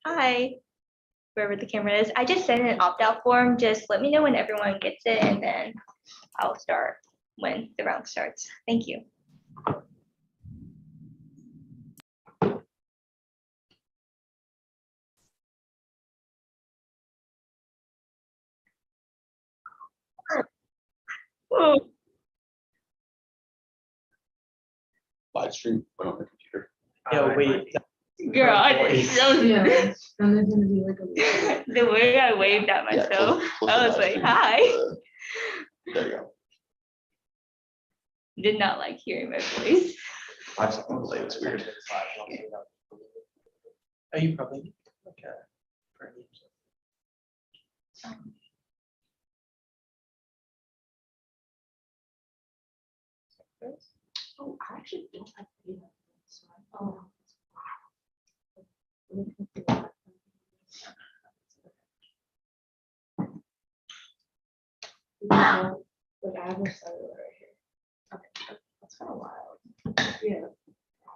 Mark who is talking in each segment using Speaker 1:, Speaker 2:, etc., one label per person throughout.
Speaker 1: Hi, wherever the camera is. I just sent an opt-out form. Just let me know when everyone gets it, and then I'll start when the round starts. Thank you. Oh,
Speaker 2: Live stream on the computer.
Speaker 3: Yeah, wait.
Speaker 1: God,
Speaker 3: voice.
Speaker 4: Yeah, and there's gonna be like a.
Speaker 1: the way I waved at
Speaker 2: Yeah,
Speaker 1: myself,
Speaker 2: close
Speaker 1: I
Speaker 2: the
Speaker 1: was
Speaker 2: live
Speaker 1: like,
Speaker 2: stream.
Speaker 1: hi.
Speaker 2: There you go.
Speaker 1: Did not like hearing my voice.
Speaker 2: Live stream overlay was weird.
Speaker 3: Are you probably okay?
Speaker 4: Oh, I actually don't have to do that. Oh. Wow. Like I have a cellular right here. Okay, that's kind of wild. Yeah.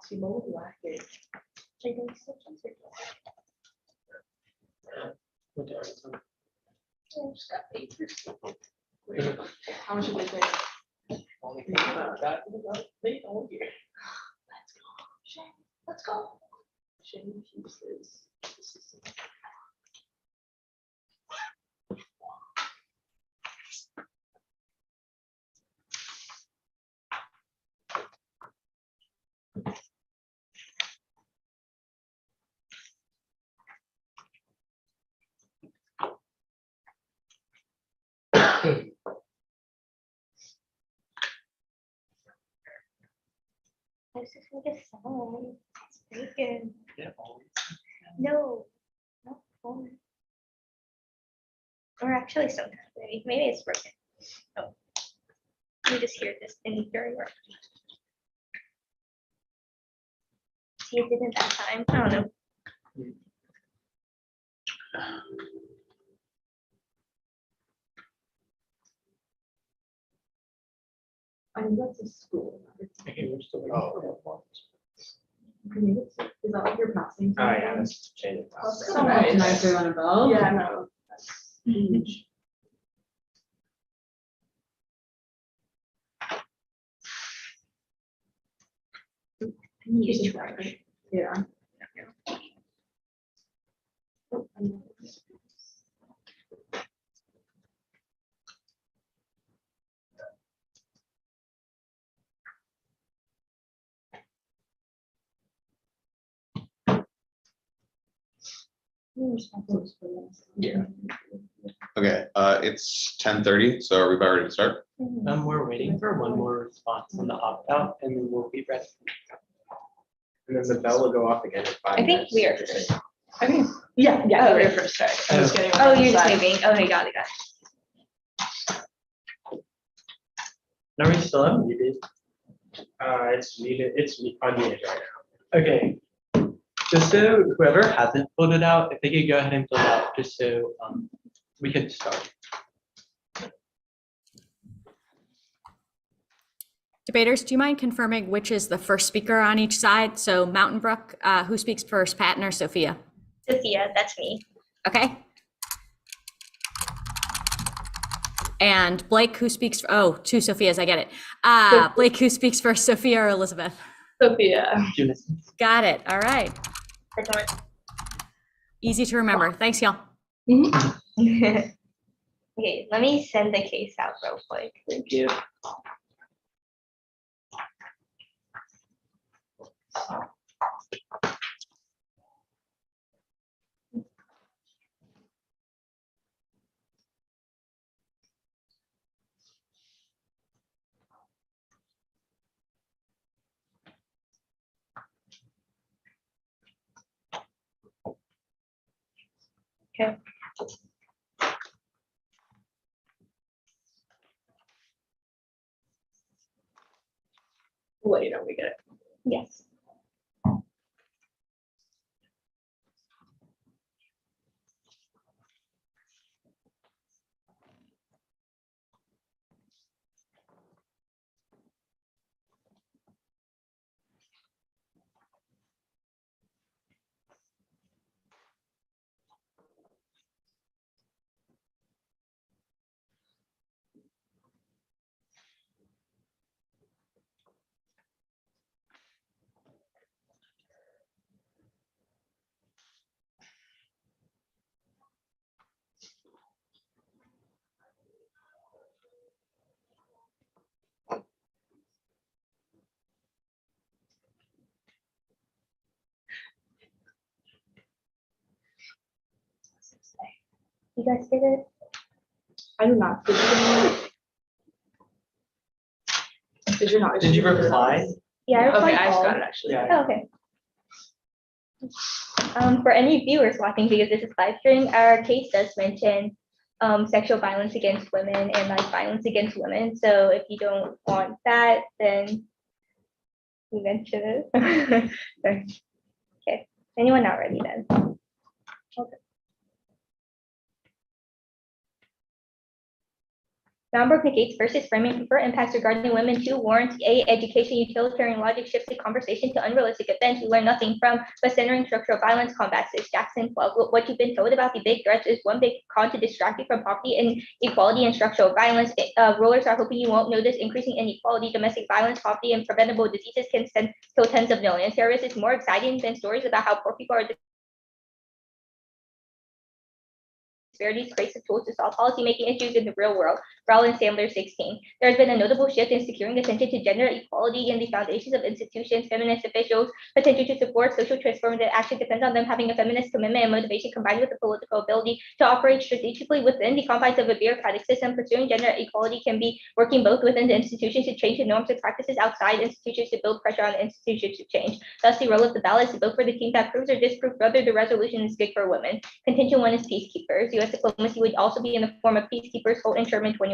Speaker 4: See, what would black is? Like, it's such a big
Speaker 3: What day is it?
Speaker 4: I just got 8%. How much did they pay?
Speaker 3: Only thing about that is about late all year.
Speaker 4: Let's go. Shane, let's go. Shane uses.
Speaker 1: This is like a song. It's bacon.
Speaker 3: Yeah, always.
Speaker 1: No, not fun. Or actually sometimes, maybe it's broken. Oh. Let me just hear this thing very well. See, it didn't that time. I don't know.
Speaker 4: I think that's a school.
Speaker 3: Okay, we're still waiting
Speaker 2: Oh.
Speaker 3: for one more.
Speaker 4: Is that like your passing?
Speaker 3: Oh, yeah, that's changing.
Speaker 4: That's so much nicer than a bell. Yeah, no. That's huge.
Speaker 1: Use trash.
Speaker 4: Yeah.
Speaker 3: Yeah.
Speaker 2: Okay, it's 10:30, so are we about ready to start?
Speaker 3: We're waiting for one more response on the opt-out, and then we'll be ready. And then the bell will go off again in 5
Speaker 1: I think
Speaker 3: minutes.
Speaker 1: we are first.
Speaker 4: Okay. Yeah, yeah,
Speaker 1: Oh,
Speaker 4: we're
Speaker 1: okay.
Speaker 4: first start.
Speaker 3: I'm just
Speaker 4: kidding.
Speaker 1: Oh, you're just moving. Okay, got it, got it.
Speaker 3: Are we still unmuted? It's muted, unmuted right now. Okay. Just so whoever hasn't filled it out, if they could go ahead and fill it out, just so we could start.
Speaker 5: Debaters, do you mind confirming which is the first speaker on each side? So Mountain Brook, who speaks first, Patton or Sophia?
Speaker 1: Sophia, that's me.
Speaker 5: Okay. And Blake, who speaks, oh, two Sophias, I get it. Blake, who speaks first, Sophia or Elizabeth?
Speaker 4: Sophia.
Speaker 5: Got it, all right.
Speaker 1: Second
Speaker 5: Easy to remember. Thanks, y'all.
Speaker 1: one. Okay, let me send the case out real quick.
Speaker 3: Thank you.
Speaker 1: Okay.
Speaker 4: Later, we get it.
Speaker 1: Yes. You guys get it?
Speaker 4: I do not. Did you not?
Speaker 3: Did you reply?
Speaker 1: Yeah, I
Speaker 4: Okay,
Speaker 1: replied
Speaker 4: I just
Speaker 1: all.
Speaker 4: got it actually.
Speaker 3: Yeah.
Speaker 1: Oh, okay. For any viewers watching, because this is live stream, our case does mention sexual violence against women and like violence against women. So if you don't want that, then we mention it. Okay. Anyone not ready then? Okay. Brook negates versus framing prefer impacts regarding women to warrant a education utilitarian logic shifts the conversation to unrealistic events we learn nothing from, but centering structural violence combats this. Jackson 12. What you've been told about the big threats is one big con to distract you from poverty and equality and structural violence. Rulers are hoping you won't notice increasing inequality, domestic violence, poverty, and preventable diseases can kill tens of millions. Terrorists is more exciting than stories about how poor people are disparities creates the tools to solve policymaking issues in the real world. Rowland Sandler 16. There has been a notable shift in securing attention to gender equality in the foundations of institutions. Feminist officials' potential to support social transformative action depends on them having a feminist commitment and motivation combined with the political ability to operate strategically within the confines of a bureaucratic system. Pursuing gender equality can be working both within the institutions to change the norms and practices outside institutions to build pressure on the institutions to change. Thus, the role of the ballot is to vote for the team that proves or disproves whether the resolution is good for women. Contingent 1 is peacekeepers. U.S. diplomacy would also be in the form of peacekeepers, Holt and Sherman 21.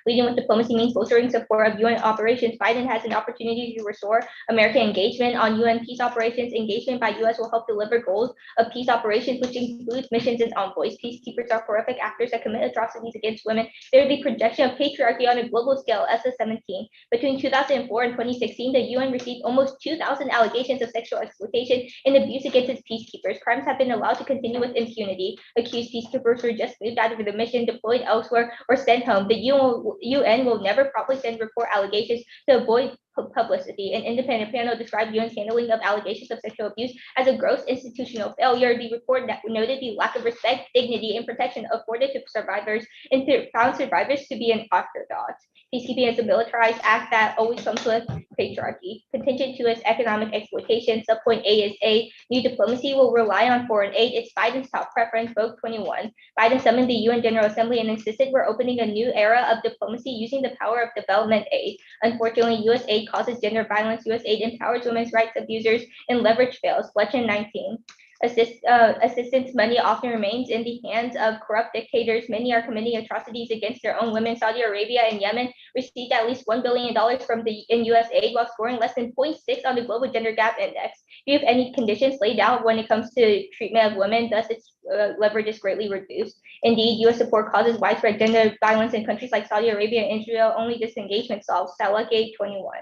Speaker 1: Leading with diplomacy means bolstering support of UN operations. Biden has an opportunity to restore American engagement on UN peace operations. Engagement by U.S. will help deliver goals of peace operations, which includes missions and envoys. Peacekeepers are horrific actors that commit atrocities against women. They're the projection of patriarchy on a global scale. SS 17. Between 2004 and 2016, the UN received almost 2,000 allegations of sexual exploitation and abuse against its peacekeepers. Crimes have been allowed to continue with impunity. Accused peacekeepers were just moved out of the mission, deployed elsewhere, or sent home. The UN will never properly send report allegations to avoid publicity. An independent panel described UN's handling of allegations of sexual abuse as a gross institutional failure. The report noted the lack of respect, dignity, and protection afforded to survivors and found survivors to be an afterthought. Peacekeeping is a militarized act that always comes with patriarchy. Contingent to its economic exploitation. Subpoint A is A. New diplomacy will rely on foreign aid. It's Biden's top preference. Vote 21. Biden summoned the UN General Assembly and insisted we're opening a new era of diplomacy using the power of development aid. Unfortunately, U.S. aid causes gender violence. U.S. aid empowers women's rights abusers and leverage fails. Fletcher 19. Assistance money often remains in the hands of corrupt dictators. Many are committing atrocities against their own women. Saudi Arabia and Yemen received at least $1 billion from the U.S. aid while scoring less than 0.6 on the Global Gender Gap Index. Do you have any conditions laid out when it comes to treatment of women? Thus, its leverage is greatly reduced. Indeed, U.S. support causes widespread gender violence in countries like Saudi Arabia and Israel. Only disengagement solves. Salagate 21.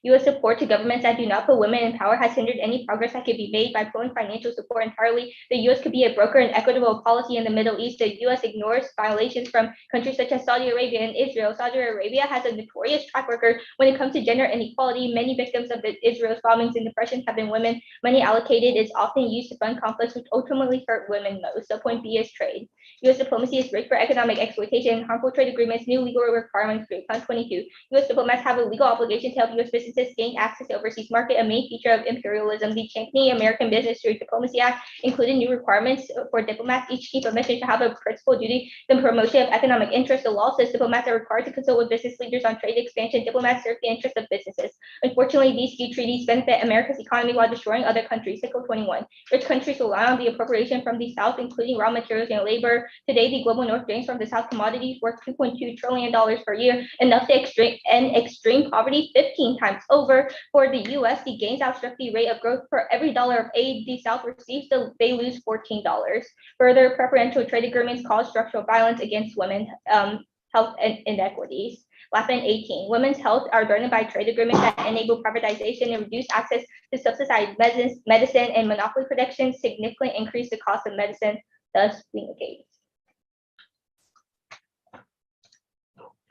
Speaker 1: U.S. support to governments that do not put women in power has hindered any progress that could be made by pulling financial support entirely. The U.S. could be a broker in equitable policy in the Middle East. The U.S. ignores violations from countries such as Saudi Arabia and Israel. Saudi Arabia has a notorious track record when it comes to gender inequality. Many victims of Israel's bombings and depressions have been women. Money allocated is often used to fund conflicts which ultimately hurt women most. So point B is trade. U.S. diplomacy is rigged for economic exploitation, harmful trade agreements, new legal requirements. Point 22. U.S. diplomats have a legal obligation to help U.S. businesses gain access to overseas market, a main feature of imperialism. The Championing American Business through Diplomacy Act included new requirements for diplomats, each key permission to have a principal duty, the promotion of economic interest. The law says diplomats are required to consult with business leaders on trade expansion. Diplomats serve the interests of businesses. Unfortunately, these few treaties benefit America's economy while destroying other countries. Cycle 21. Rich countries rely on the appropriation from the South, including raw materials and labor. Today, the global North drains from the South commodities worth $2.2 trillion per year, enough to end extreme poverty 15 times over. For the U.S., the gains outstrip the rate of growth. For every dollar of aid the South receives, they lose $14. Further, preferential trade agreements cause structural violence against women, health and inequities. Lappin 18. Women's health are burdened by trade agreements that enable privatization and reduce access to subsidized medicine and monopoly protection significantly increase the cost of medicine, thus we negate.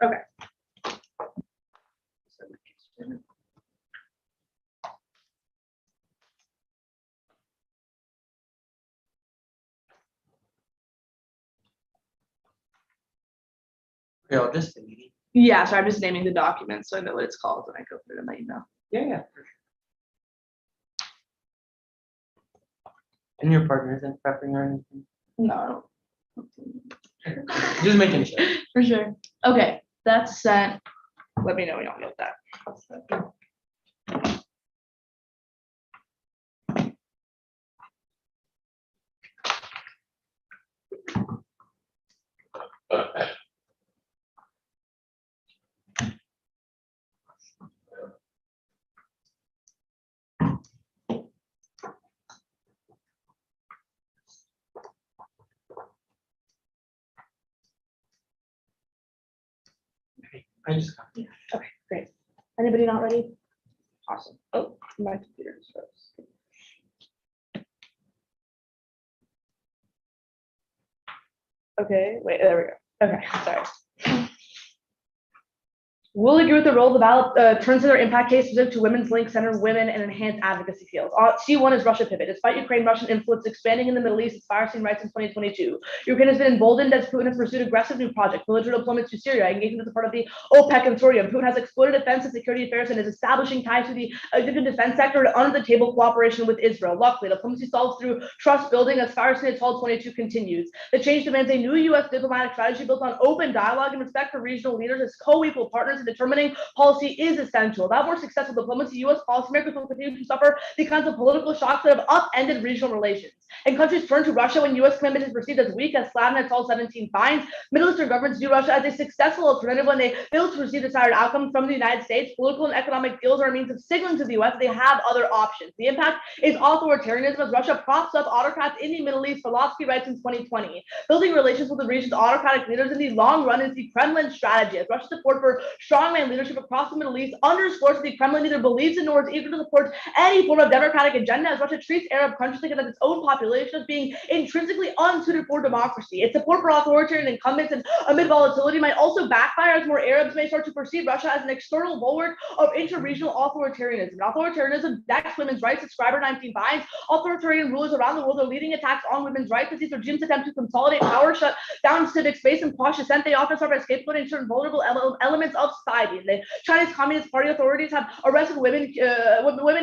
Speaker 4: Okay.
Speaker 3: Okay, I'll just delete it.
Speaker 4: Yeah, so I'm just naming the document so I know what it's called when I go through it in my email.
Speaker 3: Yeah. For sure. And your partner isn't prepping or anything?
Speaker 4: No.
Speaker 3: Just making sure.
Speaker 4: For sure. Okay, that's sent. Let me know when y'all get that.
Speaker 3: I just got
Speaker 4: Okay, great. Anybody not ready? Awesome. Oh, my computer is froze. Okay, wait, there we go. Okay, sorry. Will agree with the role the ballot turns to their impact case specific to women's link, center women, and enhanced advocacy fields. C1 is Russia pivot. Despite Ukraine, Russian influence expanding in the Middle East, its fire-seen rights in 2022. Ukraine has been emboldened as Putin has pursued aggressive new projects, military deployments to Syria, engagement as a part of the OPEC consortium. Putin has exploited defense and security affairs and is establishing ties to the Egyptian defense sector and under-the-table cooperation with Israel. Luckily, diplomacy solves through trust building as fire-seen 1222 continues. The change demands a new U.S. diplomatic strategy built on open dialogue and respect for regional leaders as co-equal partners in determining policy is essential. Without more successful diplomacy, U.S. policymakers will continue to suffer the kinds of political shocks that have upended regional relations. And countries turn to Russia when U.S. commitment is perceived as weak, as Slavin et al. 17 finds. Middle Eastern governments view Russia as a successful alternative when they fail to receive desired outcomes from the United States. Political and economic deals are a means of signaling to the U.S. they have other options. The impact is authoritarianism as Russia props up autocrats in the Middle East, Philosophy writes in 2020. Building relations with the region's autocratic leaders in the long run is the Kremlin strategy, as Russia's support for strongman leadership across the Middle East underscores that the Kremlin neither believes in nor is eager to support any form of democratic agenda, as Russia treats Arab countries like its own population as being intrinsically unsuited for democracy. Its support for authoritarian incumbents and amid volatility might also backfire as more Arabs may start to perceive Russia as an external bulwark of inter-regional authoritarianism. Authoritarianism decks women's rights, subscriber 19 finds. Authoritarian rulers around the world are leading attacks on women's rights as these regimes attempt to consolidate power, shut down civic space, and quash dissent. They often serve as scapegoating certain vulnerable elements of society. The Chinese Communist Party authorities have arrested women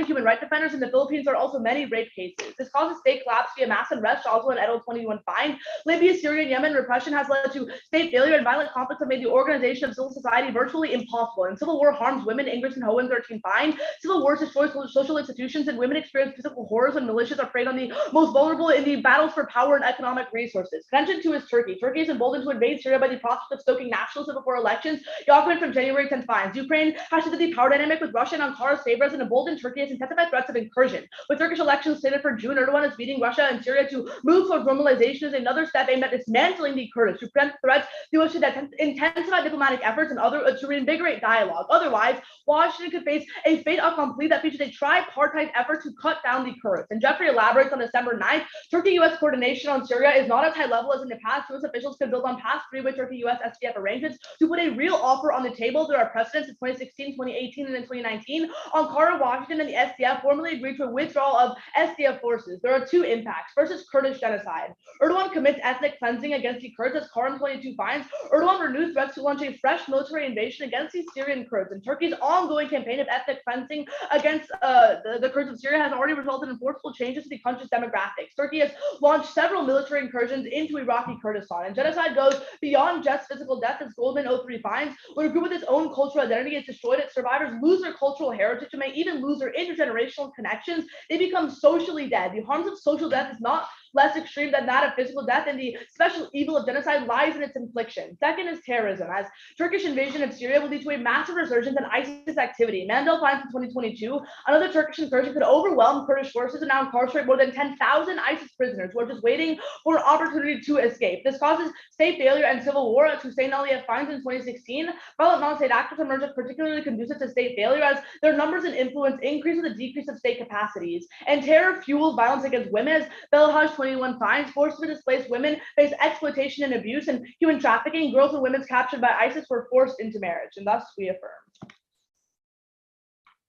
Speaker 4: human rights defenders. In the Philippines, there are also many rape cases. This causes state collapse via mass arrest, also an Edo 21 find. Libya, Syria, and Yemen repression has led to state failure, and violent conflicts have made the organization of civil society virtually impossible. And civil war harms women, Ingris and Hohen 13 find. Civil wars destroy social institutions, and women experience physical horrors when militias are preyed on the most vulnerable in the battles for power and economic resources. Contention 2 is Turkey. Turkey is emboldened to invade Syria by the prospect of stoking nationalism before elections. Document from January 10 finds. Ukraine has shifted the power dynamic with Russia and Ankara's favor as an emboldened Turkey has intensified threats of incursion. With Turkish elections slated for June, Erdogan is beating Russia and Syria to move towards normalization as another step aimed at dismantling the Kurds. To prevent threats, the US should intensify diplomatic efforts and to reinvigorate dialogue. Otherwise, Washington could face a fait accompli that features a tripartite effort to cut down the Kurds. And Jeffrey elaborates on December 9th, Turkey-US coordination on Syria is not as high level as in the past. US officials could build on past three-way Turkey-US SDF arrangements to put a real offer on the table. There are precedents in 2016, 2018, and in 2019. Ankara, Washington, and the SDF formally agreed to a withdrawal of SDF forces. There are two impacts. First is Kurdish genocide. Erdogan commits ethnic cleansing against the Kurds, as Karam 22 finds. Erdogan renewed threats to launch a fresh military invasion against the Syrian Kurds. And Turkey's ongoing campaign of ethnic cleansing against the Kurds of Syria has already resulted in forceful changes to the country's demographics. Turkey has launched several military incursions into Iraqi Kurdistan. And genocide goes beyond just physical death, as Goldman 03 finds. When a group with its own cultural identity is destroyed, its survivors lose their cultural heritage and may even lose their intergenerational connections. They become socially dead. The harms of social death is not less extreme than that of physical death, and the special evil of genocide lies in its infliction. Second is terrorism, as Turkish invasion of Syria will lead to a massive resurgence in ISIS activity. Mandel finds in 2022, another Turkish incursion could overwhelm Kurdish forces and now incarcerate more than 10,000 ISIS prisoners who are just waiting for an opportunity to escape. This causes state failure and civil war, as Hussein Aliyeh finds in 2016. Violent non-state actors emerge as particularly conducive to state failure, as their numbers and influence increase with the decrease of state capacities. And terror fuels violence against women, as Belhaj 21 finds. Forcibly displaced women face exploitation and abuse and human trafficking. Girls and women captured by ISIS were forced into marriage, and thus we affirm.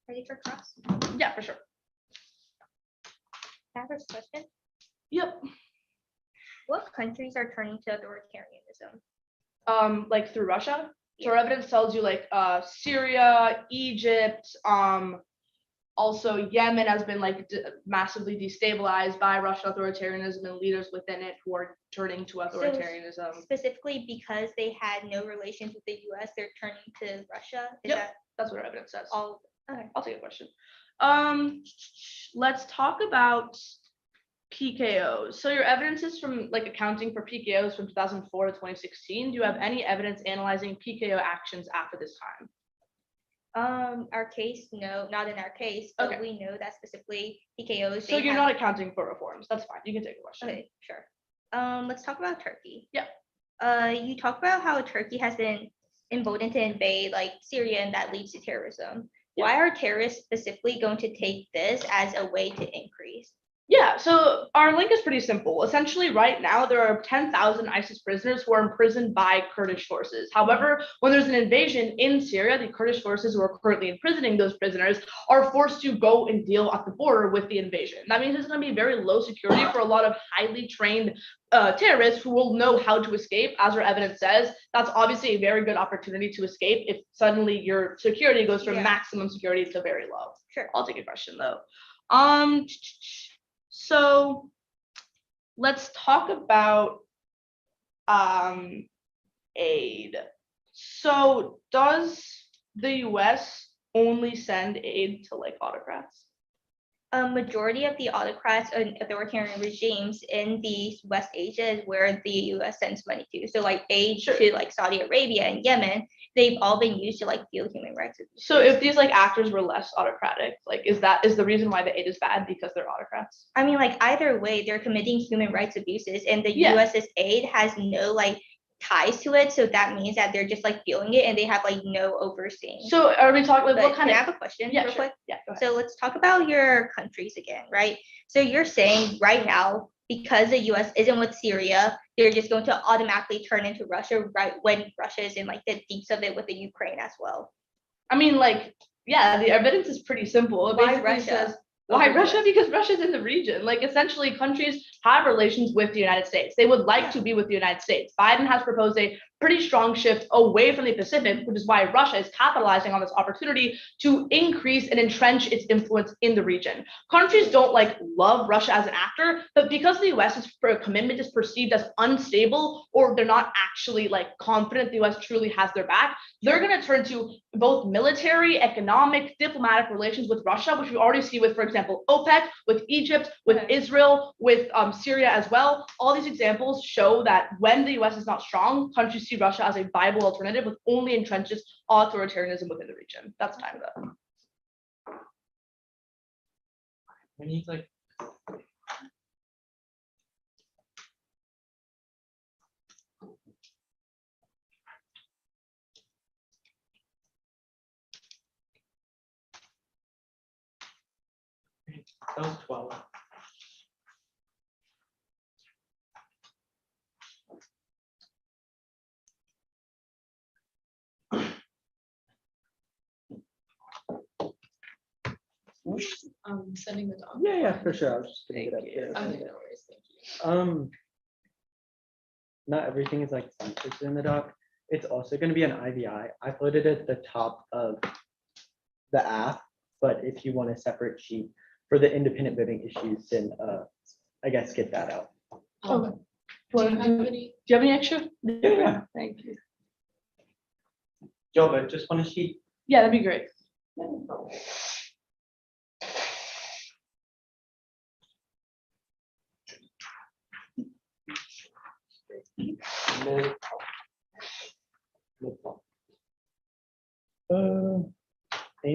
Speaker 1: Ready for cross?
Speaker 4: Yeah, for sure.
Speaker 1: I have a question.
Speaker 4: Yep.
Speaker 1: What countries are turning to authoritarianism?
Speaker 4: Like through Russia. So our evidence tells you like Syria, Egypt, Also, Yemen has been like massively destabilized by Russian authoritarianism and leaders within it who are turning to authoritarianism.
Speaker 1: Specifically because they had no relations with the US, they're turning to Russia? Is
Speaker 4: Yep.
Speaker 1: that
Speaker 4: That's what our evidence says.
Speaker 1: all? Okay.
Speaker 4: I'll take a question. Let's talk about PKOs. So your evidence is from like accounting for PKOs from 2004 to 2016. Do you have any evidence analyzing PKO actions after this time?
Speaker 1: Our case, no, not in our case, but
Speaker 4: Okay.
Speaker 1: we know that specifically PKOs.
Speaker 4: So
Speaker 1: they
Speaker 4: you're
Speaker 1: have-
Speaker 4: not accounting for reforms. That's fine. You can take a question.
Speaker 1: Okay, sure. Let's talk about Turkey.
Speaker 4: Yeah.
Speaker 1: You talk about how Turkey has been emboldened to invade like Syria and that leads to terrorism.
Speaker 4: Yeah.
Speaker 1: Why are terrorists specifically going to take this as a way to increase?
Speaker 4: Yeah, so our link is pretty simple. Essentially, right now, there are 10,000 ISIS prisoners who are imprisoned by Kurdish forces. However, when there's an invasion in Syria, the Kurdish forces who are currently imprisoning those prisoners are forced to go and deal at the border with the invasion. That means it's going to be very low security for a lot of highly trained terrorists who will know how to escape. As our evidence says, that's obviously a very good opportunity to escape if suddenly your security goes from
Speaker 1: Yeah.
Speaker 4: maximum security to very low.
Speaker 1: Sure.
Speaker 4: I'll take a question though. So let's talk about aid. So does the US only send aid to like autocrats?
Speaker 1: A majority of the autocrats and authoritarian regimes in the West Asia is where the US sends money to. So like aid
Speaker 4: Sure.
Speaker 1: to like Saudi Arabia and Yemen, they've all been used to like field human rights abuses.
Speaker 4: So if these like actors were less autocratic, like is the reason why the aid is bad because they're autocrats?
Speaker 1: I mean, like either way, they're committing human rights abuses, and the
Speaker 4: Yeah.
Speaker 1: US's aid has no like ties to it. So that means that they're just like feeling it, and they have like no overseeing.
Speaker 4: So are we talking like
Speaker 1: But
Speaker 4: what kind
Speaker 1: can I
Speaker 4: of?
Speaker 1: have a question
Speaker 4: Yeah,
Speaker 1: real
Speaker 4: sure.
Speaker 1: quick?
Speaker 4: Yeah, go ahead.
Speaker 1: So let's talk about your countries again, right? So you're saying right now, because the US isn't with Syria, they're just going to automatically turn into Russia right when Russia is in like the deeps of it with the Ukraine as well.
Speaker 4: I mean, like, yeah, the evidence is pretty simple. It
Speaker 1: Why
Speaker 4: basically
Speaker 1: Russia
Speaker 4: says why
Speaker 1: over
Speaker 4: Russia?
Speaker 1: US?
Speaker 4: Because Russia's in the region. Like essentially countries have relations with the United States. They would like to be with the United States. Biden has proposed a pretty strong shift away from the Pacific, which is why Russia is capitalizing on this opportunity to increase and entrench its influence in the region. Countries don't like love Russia as an actor, but because the US's commitment is perceived as unstable or they're not actually like confident the US truly has their back, they're going to turn to both military, economic, diplomatic relations with Russia, which we already see with, for example, OPEC, with Egypt, with Israel, with Syria as well. All these examples show that when the US is not strong, countries see Russia as a viable alternative, which only entrenches authoritarianism within the region. That's time though.
Speaker 3: We need like. That was 12.
Speaker 6: Sending the dog.
Speaker 7: Yeah, for sure. I was just gonna get up
Speaker 6: Thank
Speaker 7: here.
Speaker 6: you. Okay, no worries, thank you.
Speaker 7: Not everything is like censored in the doc. It's also gonna be an IVI. I put it at the top of the app, but if you want a separate sheet for the independent living issues, then I guess get that out.
Speaker 6: Okay. Do you have any?
Speaker 4: Do you have any extra?
Speaker 7: Yeah.
Speaker 4: Thank you.
Speaker 7: Joe, but just want a sheet.
Speaker 4: Yeah, that'd be great.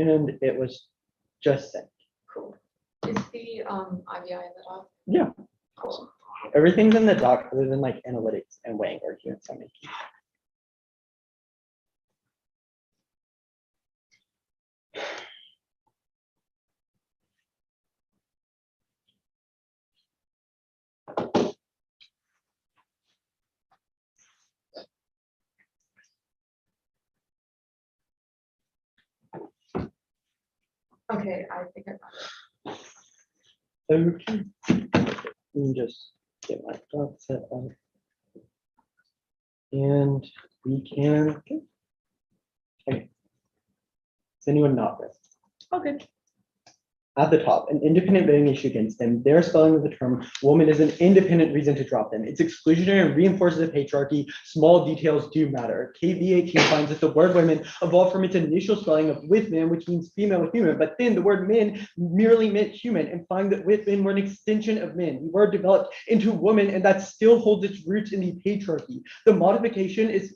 Speaker 7: And it was just sent.
Speaker 6: Cool. Is the IVI in the doc?
Speaker 7: Yeah.
Speaker 6: Cool.
Speaker 7: Everything's in the doc other than like analytics and weighing arguments I'm making.
Speaker 6: Okay, I think I got it.
Speaker 7: Okay. Let me just get my doc set up. And we can. Okay. Is anyone not there?
Speaker 4: Okay.
Speaker 7: At the top, an independent voting issue against them. Their spelling of the term woman is an independent reason to drop them. It's exclusionary and reinforces the patriarchy. Small details do matter. KV18 finds that the word women evolved from its initial spelling of with man, which means female with human, but then the word men merely meant human, implying that with men were an extension of men. The word developed into woman, and that still holds its roots in the patriarchy. The modification is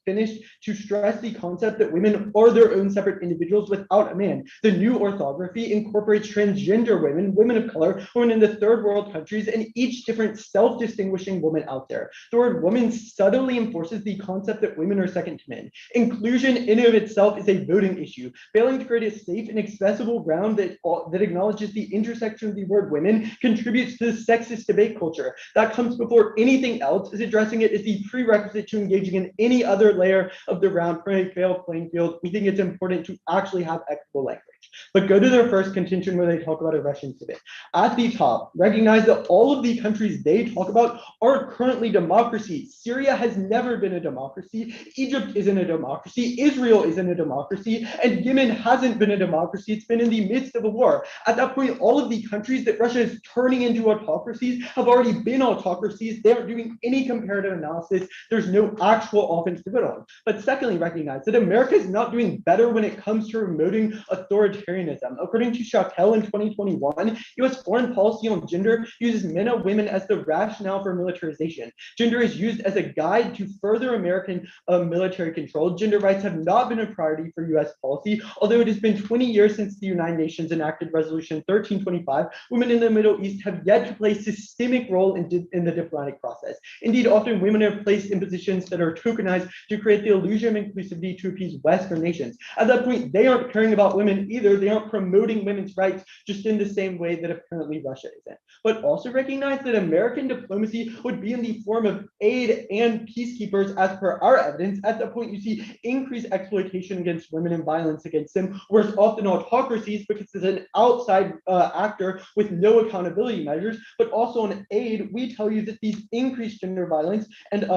Speaker 7: finished to stress the concept that women are their own separate individuals without a man. The new orthography incorporates transgender women, women of color, women in the third world countries, and each different self-distinguishing woman out there. The word woman subtly enforces the concept that women are second to men. Inclusion in and of itself is a voting issue. Failing to create a safe and accessible ground that acknowledges the intersection of the word women contributes to the sexist debate culture. That comes before anything else, is addressing it as the prerequisite to engaging in any other layer of the round for a fair playing field. We think it's important to actually have equitable language. But go to their first contention where they talk about a Russian pivot. At the top, recognize that all of the countries they talk about are currently democracies. Syria has never been a democracy. Egypt isn't a democracy. Israel isn't a democracy. And Yemen hasn't been a democracy. It's been in the midst of a war. At that point, all of the countries that Russia is turning into autocracies have already been autocracies. They aren't doing any comparative analysis. There's no actual offense to put on. But secondly, recognize that America is not doing better when it comes to promoting authoritarianism. According to Shakel in 2021, US foreign policy on gender uses men and women as the rationale for militarization. Gender is used as a guide to further American military control. Gender rights have not been a priority for US policy, although it has been 20 years since the United Nations enacted Resolution 1325. Women in the Middle East have yet to play a systemic role in the diplomatic process. Indeed, often women are placed in positions that are tokenized to create the illusion of inclusivity to appease Western nations. At that point, they aren't caring about women either. They aren't promoting women's rights just in the same way that apparently Russia isn't. But also recognize that American diplomacy would be in the form of aid and peacekeepers as per our evidence. At that point, you see increased exploitation against women and violence against them, whereas often autocracies, because it's an outside actor with no accountability measures, but also on aid, we tell you that these increased gender violence and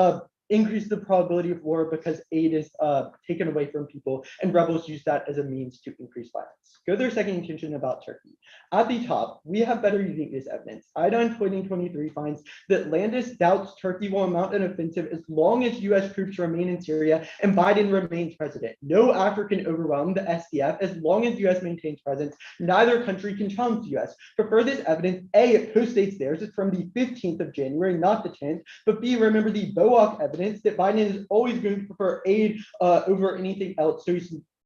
Speaker 7: increase the probability of war because aid is taken away from people, and rebels use that as a means to increase violence. Go to their second intention about Turkey. At the top, we have better uniqueness evidence. IDA 2023 finds that Landis doubts Turkey will mount an offensive as long as US troops remain in Syria and Biden remains president. No actor can overwhelm the SDF as long as US maintains presence. Neither country can challenge the US. For further evidence, A, it postdates theirs. It's from the 15th of January, not the 10th. But B, remember the BOAC evidence that Biden is always going to prefer aid over anything else. So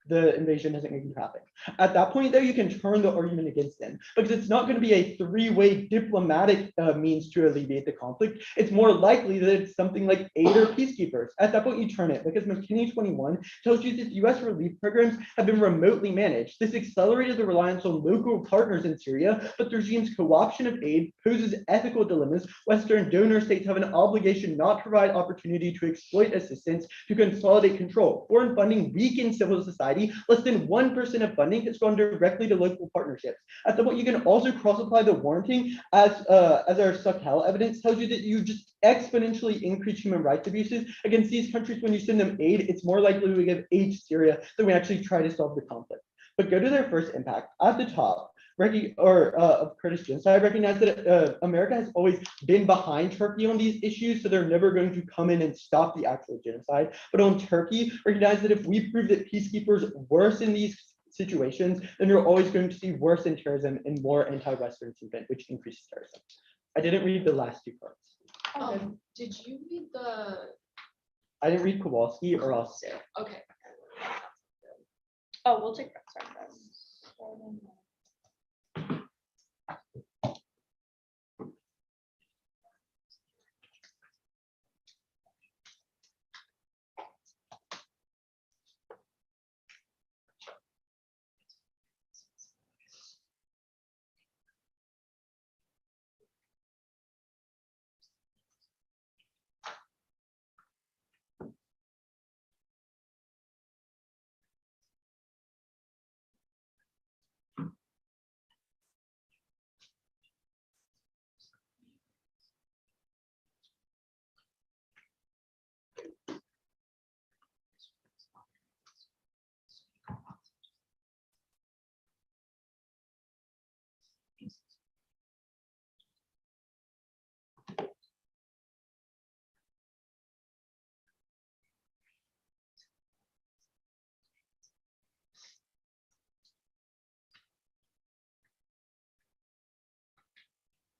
Speaker 7: the invasion isn't going to happen. At that point, though, you can turn the argument against them because it's not going to be a three-way diplomatic means to alleviate the conflict. It's more likely that it's something like aid or peacekeepers. At that point, you turn it because McKinney 21 tells you that U.S. relief programs have been remotely managed. This accelerated the reliance on local partners in Syria, but the regime's co-option of aid poses ethical dilemmas. Western donor states have an obligation not to provide opportunity to exploit assistance to consolidate control. Foreign funding weakens civil society. Less than 1% of funding has gone directly to local partnerships. At the point, you can also cross-apply the warranting as our Shakel evidence tells you that you just exponentially increase human rights abuses against these countries when you send them aid. It's more likely we give aid to Syria than we actually try to solve the conflict. But go to their first impact. At the top, of Kurdish genocide, recognize that America has always been behind Turkey on these issues, so they're never going to come in and stop the actual genocide. But on Turkey, recognize that if we prove that peacekeepers worsen these situations, then you're always going to see worse in terrorism and more anti-Western sentiment, which increases terrorism. I didn't read the last two parts.
Speaker 6: Did you read the?
Speaker 7: I didn't read Kowalski or else.
Speaker 6: Okay.
Speaker 1: Oh, we'll take that. Sorry.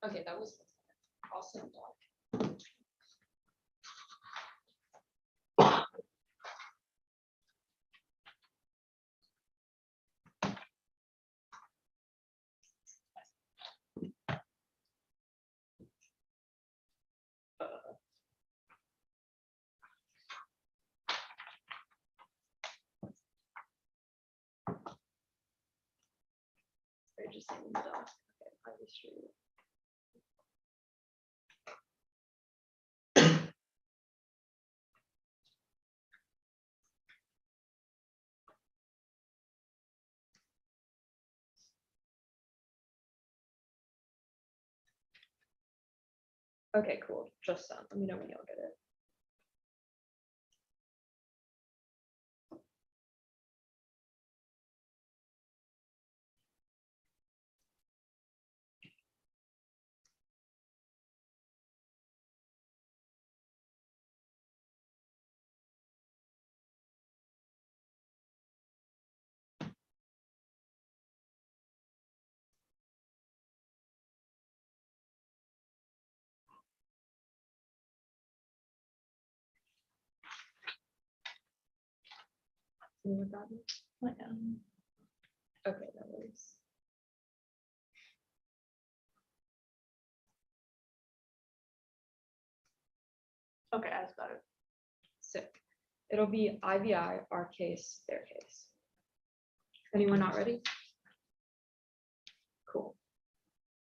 Speaker 6: Okay, that was awesome. Doc. They're just in the doc. Okay, Ivy Street. Okay, cool. Just sent. Let me know when y'all get it. See what that is? Okay, that was. Okay, that's better. Sick. It'll be IVI, our case, their case. Anyone not ready? Cool.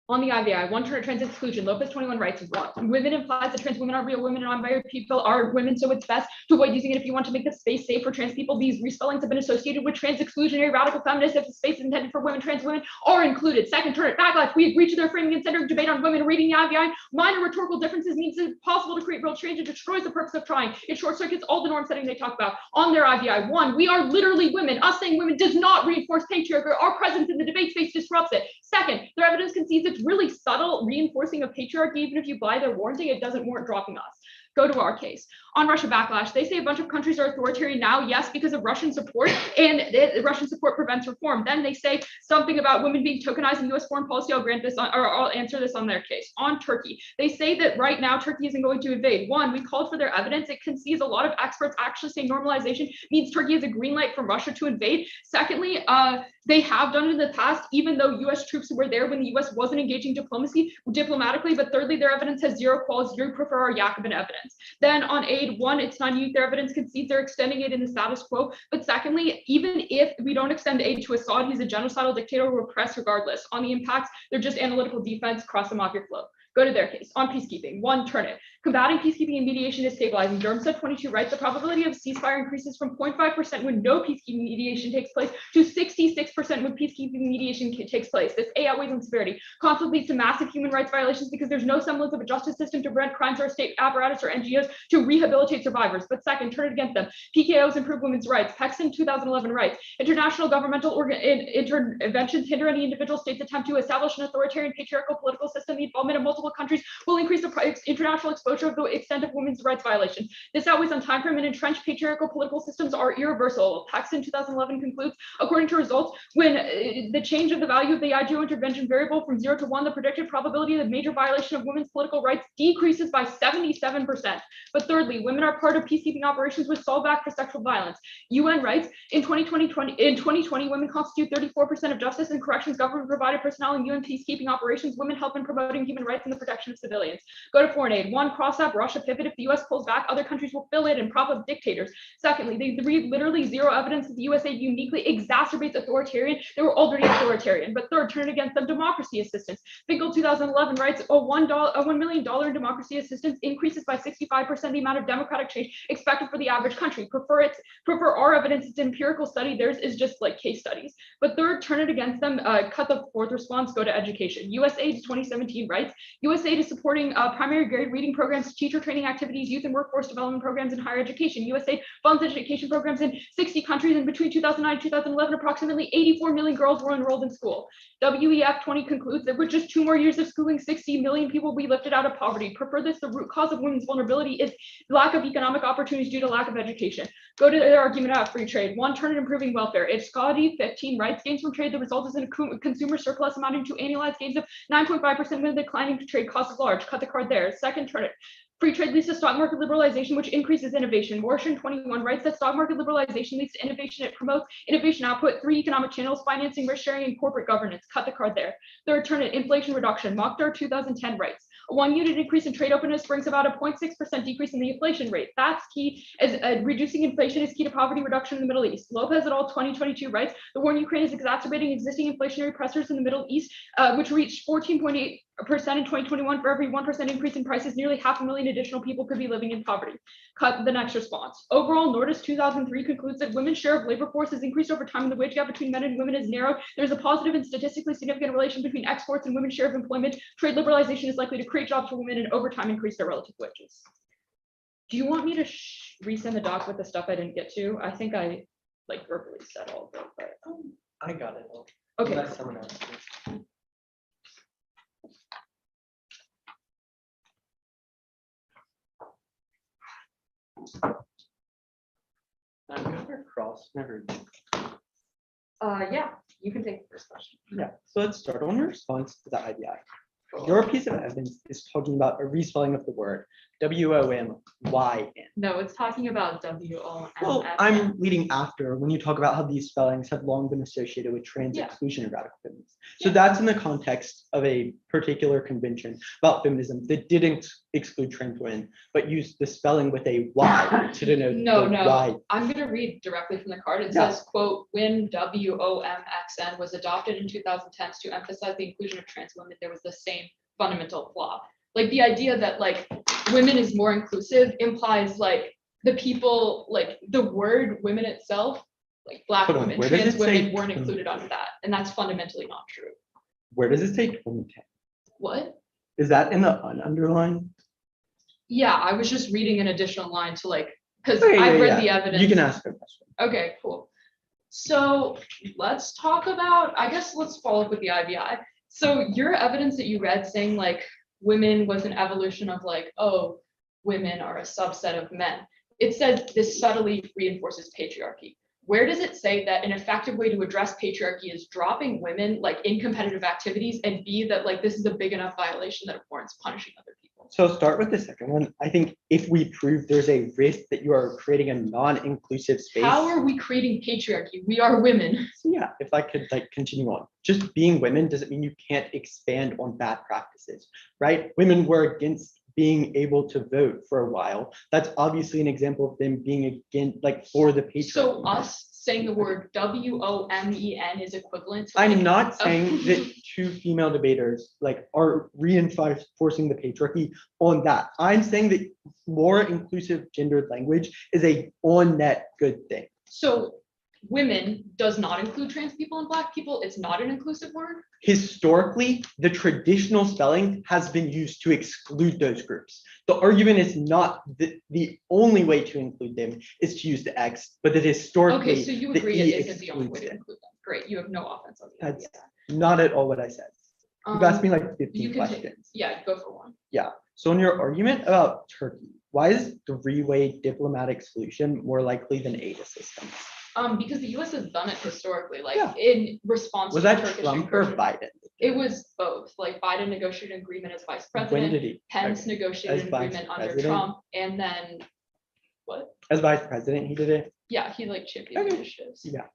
Speaker 6: On the IVI, one turn trans exclusion, Lopez 21 rights. Women implies that trans women are real women and non-binary people are women, so it's best to avoid using it if you want to make the space safe for trans people. These respellings have been associated with trans exclusionary radical feminists. If the space is intended for women, trans women are included. Second, turn it backlash. We agree to their framing and centering debate on women reading the IVI. Minor rhetorical differences means it's possible to create real change. It destroys the purpose of trying. It short circuits all the norm setting they talk about. On their IVI, one, we are literally women. Us saying women does not reinforce patriarchy. Our presence in the debate space disrupts it. Second, their evidence concedes it's really subtle reinforcing of patriarchy. Even if you buy their warranty, it doesn't warrant dropping us. Go to our case. On Russia backlash, they say a bunch of countries are authoritarian now, yes, because of Russian support, and Russian support prevents reform. Then they say something about women being tokenized in US foreign policy. I'll grant this on, or I'll answer this on their case. On Turkey, they say that right now Turkey isn't going to invade. One, we called for their evidence. It concedes a lot of experts actually say normalization means Turkey is a green light from Russia to invade. Secondly, they have done it in the past, even though US troops were there when the US wasn't engaging diplomatically. But thirdly, their evidence has zero quals. You prefer our Jacobin evidence. Then on aid, one, it's not unique. Their evidence concedes they're extending it in the status quo. But secondly, even if we don't extend aid to Assad, he's a genocidal dictator who will repress regardless. On the impacts, they're just analytical defense, cross them off your flow. Go to their case. On peacekeeping, one, turn it. Combating peacekeeping and mediation is stabilizing. Durham said 22, right? The probability of ceasefire increases from 0.5% when no peacekeeping mediation takes place to 66% when peacekeeping mediation takes place. This A outweighs on severity. Conflict leads to massive human rights violations because there's no semblance of a justice system to prevent crimes or a state apparatus or NGOs to rehabilitate survivors. But second, turn it against them. PKOs improve women's rights. Paxton 2011 rights. International governmental interventions hinder any individual state's attempt to establish an authoritarian patriarchal political system. The involvement of multiple countries will increase the international exposure of the extent of women's rights violations. This outweighs on time frame, and entrenched patriarchal political systems are irreversible. Paxton 2011 concludes, according to results, when the change of the value of the IGO intervention variable from 0 to 1, the predicted probability of major violation of women's political rights decreases by 77%. But thirdly, women are part of peacekeeping operations with fallback for sexual violence. UN writes, in 2020, women constitute 34% of justice and corrections government provided personnel in UN peacekeeping operations. Women help in promoting human rights and the protection of civilians. Go to foreign aid. One, cross up Russia pivot. If the US pulls back, other countries will fill it and prop up dictators. Secondly, they read literally zero evidence that the USA uniquely exacerbates authoritarian. They were already authoritarian. But third, turn it against them. Democracy assistance. Finkel 2011 writes, a $1 million in democracy assistance increases by 65% the amount of democratic change expected for the average country. Prefer our evidence. It's an empirical study. Theirs is just like case studies. But third, turn it against them. Cut the fourth response. Go to education. USAID 2017 writes, USAID is supporting primary grade reading programs programs, teacher training activities, youth and workforce development programs, and higher education. USA funds education programs in 60 countries, and between 2009 and 2011, approximately 84 million girls were enrolled in school. WEF 20 concludes that with just 2 more years of schooling, 60 million people will be lifted out of poverty. Per this, the root cause of women's vulnerability is lack of economic opportunities due to lack of education. Go to their argument about free trade. One, turn in improving welfare. If Scotty 15 rights gains from trade, the result is in a consumer surplus amounting to annualized gains of 9.5% with declining trade costs large. Cut the card there. Second, turn it. Free trade leads to stock market liberalization, which increases innovation. Morshan 21 writes that stock market liberalization leads to innovation. It promotes innovation output, 3 economic channels, financing, risk sharing, and corporate governance. Cut the card there. Third, turn it. Inflation reduction. Mokhtar 2010 writes, a 1 unit increase in trade openness brings about a 0.6% decrease in the inflation rate. That's key, as reducing inflation is key to poverty reduction in the Middle East. Lopez et al. 2022 writes, the war in Ukraine is exacerbating existing inflationary pressures in the Middle East, which reached 14.8% in 2021. For every 1% increase in prices, nearly 500,000 additional people could be living in poverty. Cut the next response. Overall, Nordis 2003 concludes that women's share of labor force has increased over time and the wage gap between men and women is narrowed. There's a positive and statistically significant relation between exports and women's share of employment. Trade liberalization is likely to create jobs for women and over time increase their relative wages. Do you want me to resend the doc with the stuff I didn't get to? I think I like verbally said all of it, but
Speaker 3: I got it all.
Speaker 6: okay.
Speaker 3: Unless someone else does. I'm good for cross, never.
Speaker 6: Yeah, you can take the first question.
Speaker 7: Yeah, so let's start on your response to the IBI. Your piece of evidence is talking about a respelling of the word WOMYN.
Speaker 6: No, it's talking about WOMF.
Speaker 7: Well, I'm leading after when you talk about how these spellings have long been associated with trans
Speaker 6: Yeah.
Speaker 7: exclusion and radical feminism. So that's in the context of a particular convention about feminism that didn't exclude trans women, but used the spelling with a Y to denote
Speaker 6: No,
Speaker 7: the
Speaker 6: no.
Speaker 7: Y.
Speaker 6: I'm gonna read directly from the card. It
Speaker 7: Yeah.
Speaker 6: says, quote, when WOMXN was adopted in 2010s to emphasize the inclusion of trans women, there was the same fundamental flaw. Like the idea that like women is more inclusive implies like the people, like the word women itself, like Black
Speaker 7: Hold on,
Speaker 6: women,
Speaker 7: where does
Speaker 6: trans
Speaker 7: it say
Speaker 6: women weren't included under that. And that's fundamentally not true.
Speaker 7: Where does it say 2010?
Speaker 6: What?
Speaker 7: Is that in the underline?
Speaker 6: Yeah, I was just reading an additional line to like, because
Speaker 7: Okay,
Speaker 6: I
Speaker 7: yeah,
Speaker 6: read
Speaker 7: yeah.
Speaker 6: the evidence.
Speaker 7: You can ask a question.
Speaker 6: Okay, cool. So let's talk about, I guess let's follow up with the IBI. So your evidence that you read saying like women was an evolution of like, oh, women are a subset of men. It says this subtly reinforces patriarchy. Where does it say that an effective way to address patriarchy is dropping women like in competitive activities, and B, that like this is a big enough violation that it warrants punishing other people?
Speaker 7: So start with the second one. I think if we prove there's a risk that you are creating a non-inclusive space.
Speaker 6: How are we creating patriarchy? We are women.
Speaker 7: So yeah, if I could like continue on, just being women doesn't mean you can't expand on bad practices, right? Women were against being able to vote for a while. That's obviously an example of them being against, like for the patriarchy.
Speaker 6: So us saying the word WOMEN is equivalent to
Speaker 7: I'm
Speaker 6: like,
Speaker 7: not saying that 2 female debaters like are reinforcing the patriarchy on that. I'm saying that more inclusive gendered language is a on net good thing.
Speaker 6: So women does not include trans people and Black people. It's not an inclusive word.
Speaker 7: Historically, the traditional spelling has been used to exclude those groups. The argument is not that the only way to include them is to use the X, but that historically.
Speaker 6: Okay, so you
Speaker 7: the
Speaker 6: agree
Speaker 7: E
Speaker 6: it isn't the only way
Speaker 7: excludes
Speaker 6: to
Speaker 7: them.
Speaker 6: include them. Great, you have no offense on the
Speaker 7: That's
Speaker 6: idea.
Speaker 7: not at all what I said. You've asked me like
Speaker 6: You
Speaker 7: 15
Speaker 6: can take-
Speaker 7: questions.
Speaker 6: Yeah, go for one.
Speaker 7: Yeah. So in your argument about Turkey, why is 3-way diplomatic solution more likely than aid assistance?
Speaker 6: Because the US has done it historically, like
Speaker 7: Yeah.
Speaker 6: in response
Speaker 7: Was
Speaker 6: to
Speaker 7: that
Speaker 6: Turkish
Speaker 7: Trump or
Speaker 6: incursion.
Speaker 7: Biden?
Speaker 6: It was both, like Biden negotiated an agreement as vice
Speaker 7: When
Speaker 6: president,
Speaker 7: did he?
Speaker 6: Pence
Speaker 7: Okay.
Speaker 6: negotiated
Speaker 7: As
Speaker 6: an
Speaker 7: vice
Speaker 6: agreement under
Speaker 7: president?
Speaker 6: Trump, and then, what?
Speaker 7: As vice president, he did it.
Speaker 6: Yeah, he like championed
Speaker 7: Okay.
Speaker 6: initiatives.
Speaker 7: Yeah.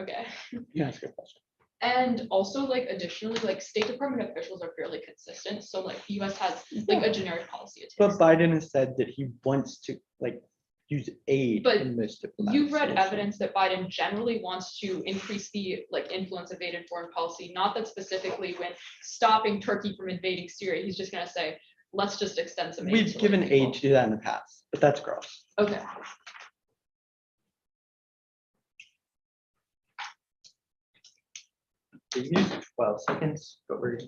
Speaker 6: Okay.
Speaker 7: You can ask a question.
Speaker 6: And also like additionally, like State Department officials are fairly consistent. So like the US has like a generic policy. It
Speaker 7: But
Speaker 6: takes.
Speaker 7: Biden has said that he wants to like use aid
Speaker 6: But
Speaker 7: in most diplomatic
Speaker 6: You've read
Speaker 7: solutions.
Speaker 6: evidence that Biden generally wants to increase the like influence of aid in foreign policy, not that specifically when stopping Turkey from invading Syria, he's just gonna say, let's just extend some aid.
Speaker 7: We've
Speaker 6: to, like,
Speaker 7: given
Speaker 6: people."
Speaker 7: aid to do that in the past, but that's gross.
Speaker 6: Okay.
Speaker 7: We used 12 seconds, but we're.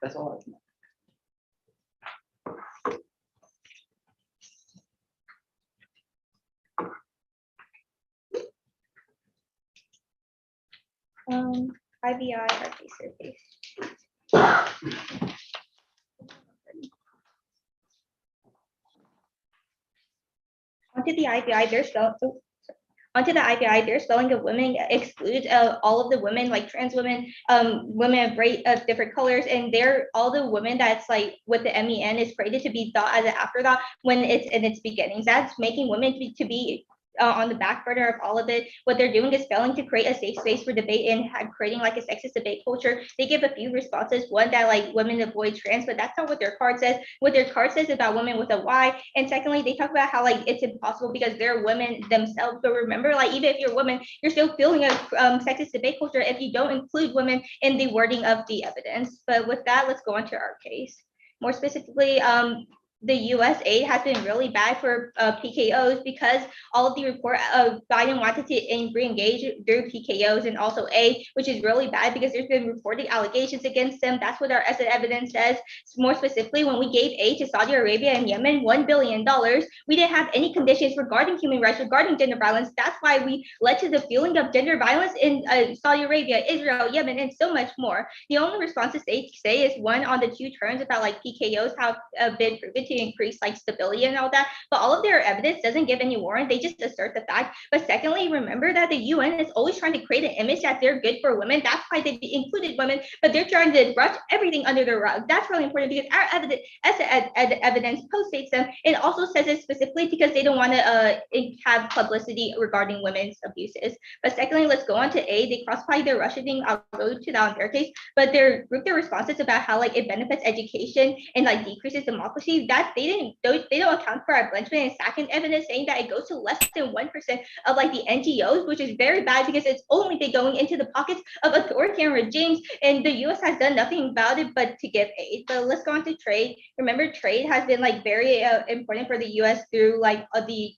Speaker 7: That's all.
Speaker 1: IBI RK surface. Onto the IBI, their spelling of women excludes all of the women, like trans women, women of different colors, and they're all the women that's like with the MEN is created to be thought as an afterthought when it's in its beginnings. That's making women to be on the back burner of all of it. What they're doing is failing to create a safe space for debate and creating like a sexist debate culture. They give a few responses. One, that like women avoid trans, but that's not what their card says. What their card says about women with a Y. And secondly, they talk about how like it's impossible because they're women themselves. But remember, like even if you're a woman, you're still feeling a sexist debate culture if you don't include women in the wording of the evidence. But with that, let's go on to our case. More specifically, the US aid has been really bad for PKOs because all of the report Biden wanted to re-engage through PKOs and also aid, which is really bad because there's been reported allegations against them. That's what our ESET evidence says. More specifically, when we gave aid to Saudi Arabia and Yemen, $1 billion, we didn't have any conditions regarding human rights, regarding gender violence. That's why we led to the feeling of gender violence in Saudi Arabia, Israel, Yemen, and so much more. The only responses they say is one on the two terms about like PKOs have been proven to increase like stability and all that, but all of their evidence doesn't give any warrant. They just assert the fact. But secondly, remember that the UN is always trying to create an image that they're good for women. That's why they included women, but they're trying to brush everything under the rug. That's really important because our evidence postdates them and also says it specifically because they don't want to have publicity regarding women's abuses. But secondly, let's go on to A. They classify their Russia thing. I'll go to that on their case, but their responses about how like it benefits education and like decreases democracy. That they don't account for our Blenchman and Sackett evidence saying that it goes to less than 1% of like the NGOs, which is very bad because it's only been going into the pockets of authoritarian regimes, and the US has done nothing about it but to give aid. So let's go on to trade. Remember, trade has been like very important for the US through like the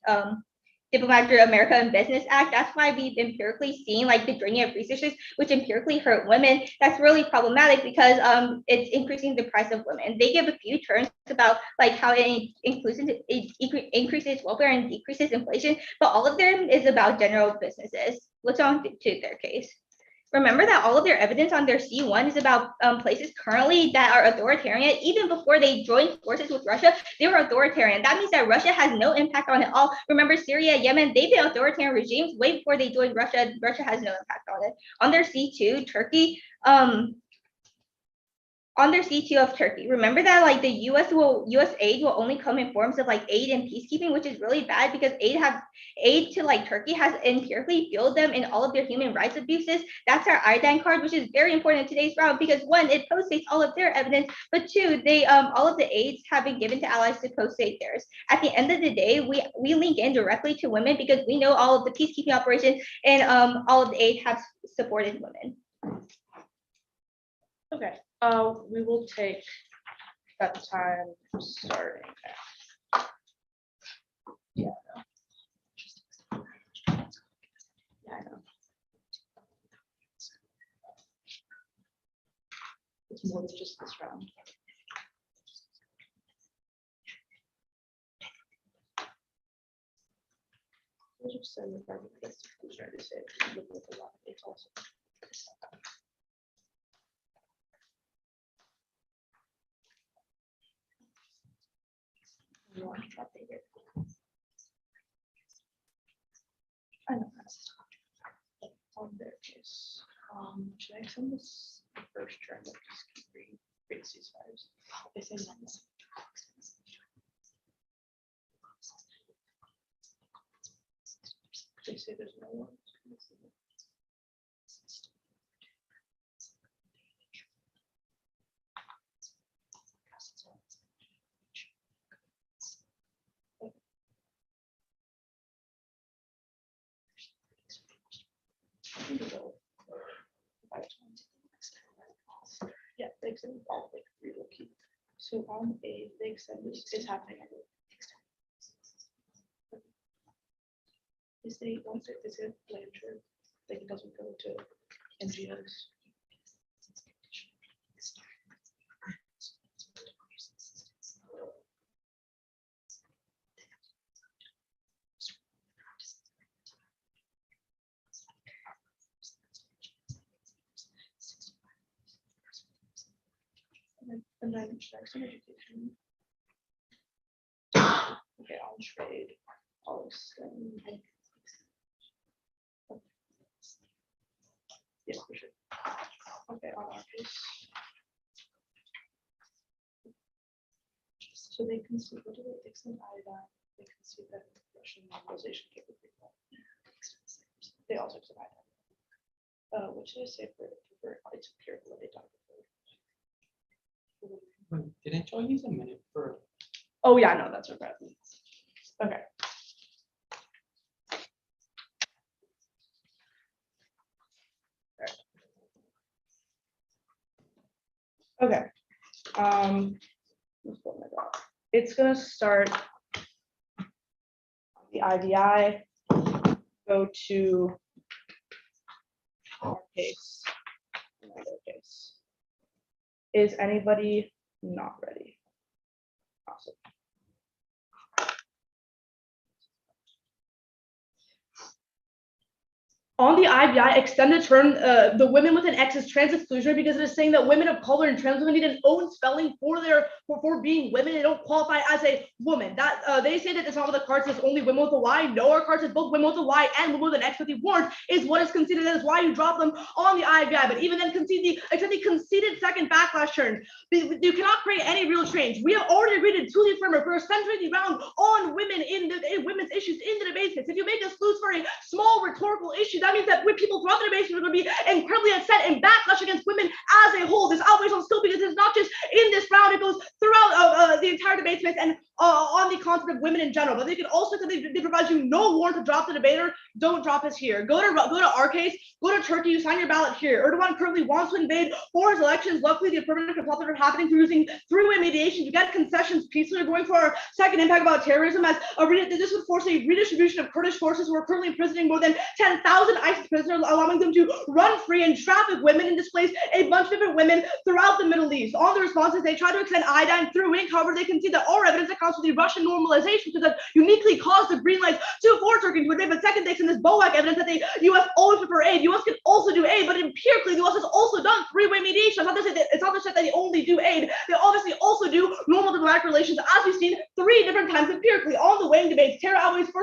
Speaker 1: Diplomatic America and Business Act. That's why we've empirically seen like the draining of resources, which empirically hurt women. That's really problematic because it's increasing the price of women. They give a few terms about like how it increases welfare and decreases inflation, but all of them is about general businesses. Let's on to their case. Remember that all of their evidence on their C1 is about places currently that are authoritarian. Even before they joined forces with Russia, they were authoritarian. That means that Russia has no impact on it all. Remember Syria, Yemen, they've been authoritarian regimes way before they joined Russia. Russia has no impact on it. On their C2, Turkey, on their C2 of Turkey, remember that like the US aid will only come in forms of like aid and peacekeeping, which is really bad because aid to like Turkey has empirically fueled them in all of their human rights abuses. That's our IDAN card, which is very important in today's round because one, it post-states all of their evidence, but two, they all of the aids have been given to allies to post-state theirs. At the end of the day, we link in directly to women because we know all of the peacekeeping operations and all of the aid have supported women.
Speaker 4: Okay, we will take that time starting now. Yeah. Yeah, I know. It's more than just this round. I'll just send the private case to the commissioner to say, look at the law, it's also. I know that's on their case. Should I send this first term of just keep reading ceasefires? They say no. They say there's no one. Yeah, they extend all like relocate. So on a they extend this is happening. Is they once it is a literature, like it doesn't go to NGOs. And then sex and education. Okay, on trade, I'll extend. Yeah, for sure. Okay, on our case. So they can see, what do they extend iodine? They can see that Russian normalization capability. They also extend iodine. Which is safer for quite secure what they done before.
Speaker 3: Didn't y'all use a minute for?
Speaker 4: Oh yeah, no, that's okay. Okay. Okay. Let's pull my doc. It's gonna start the IVI, go to our case, another case. Is anybody not ready? Awesome. On the IBI extended term, the women with an X is trans exclusionary because it is saying that women of color and trans women need an own spelling for being women. They don't qualify as a woman. That they say that it's not with the card says only women with a Y. No, our card says both women with a Y and women with an X with the warrant is what is considered as why you drop them on the IBI. But even then, except the conceded second backlash turn, you cannot create any real change. We have already agreed to the framework for centering the round on women in women's issues in the debate space. If you make us lose for a small rhetorical issue, that means that people throughout the debate are going to be incredibly upset and backlash against women as a whole. This outrage on skill because it's not just in this round; it goes throughout the entire debate space and on the concept of women in general. But they can also, because they provide you no warrant to drop the debater, don't drop us here. Go to our case. Go to Turkey. You sign your ballot here. Erdogan currently wants to invade for his elections. Luckily, the affirmative consultants are happening through using three-way mediation. You get concessions peacefully. We're going for our second impact about terrorism as this would force a redistribution of Kurdish forces who are currently imprisoning more than 10,000 ISIS prisoners, allowing them to run free and traffic women and displace a bunch of different women throughout the Middle East. On the responses, they try to extend iodine through ink. However, they can see that all evidence accounts for the Russian normalization, which has uniquely caused the green lights for Turkey to invade. But second, they send this BOAC evidence that the U.S. always prefer aid. U.S. can also do aid, but empirically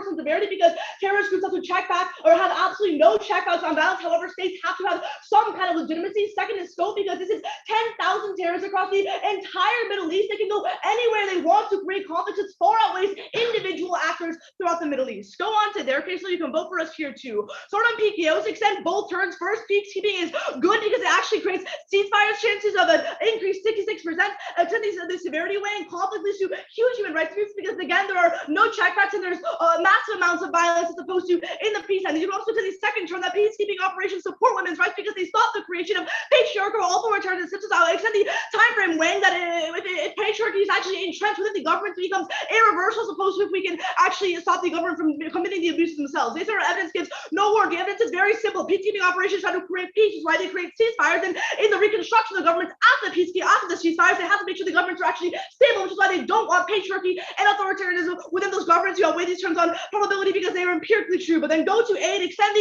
Speaker 4: worse in severity because terrorist groups have to check back or have absolutely no checkbacks on violence. However, states have to have some kind of legitimacy. Second is scope, because this is 10,000 terrorists across the entire Middle East. They can go anywhere they want to create conflicts. It's far outweighs individual actors throughout the Middle East. Go on to their case so you can vote for us here too. Sort on PKOs, extend both terms. First, peacekeeping is good because it actually creates ceasefires, chances of an increase 66%. Extend the severity way, and conflict leads to huge human rights abuses because again there are no checkbacks and there's massive amounts of violence as opposed to in the peace time. You can also to the second term that peacekeeping operations support women's rights because they stop the creation of patriarchal authoritarian systems. I'll extend the time frame weighing that if patriarchy is actually entrenched within the government, it becomes irreversible as opposed to if we can actually stop the government from committing the abuses themselves. This sort of evidence gives no warrant. The evidence is very simple. Peacekeeping operations try to create peace, is why they create ceasefires, and in the reconstruction of the governments after the ceasefires, they have to make sure the governments are actually stable, which is why they don't want patriarchy and authoritarianism within those governments. You outweigh these terms on probability because they are empirically true. But then go to aid, extend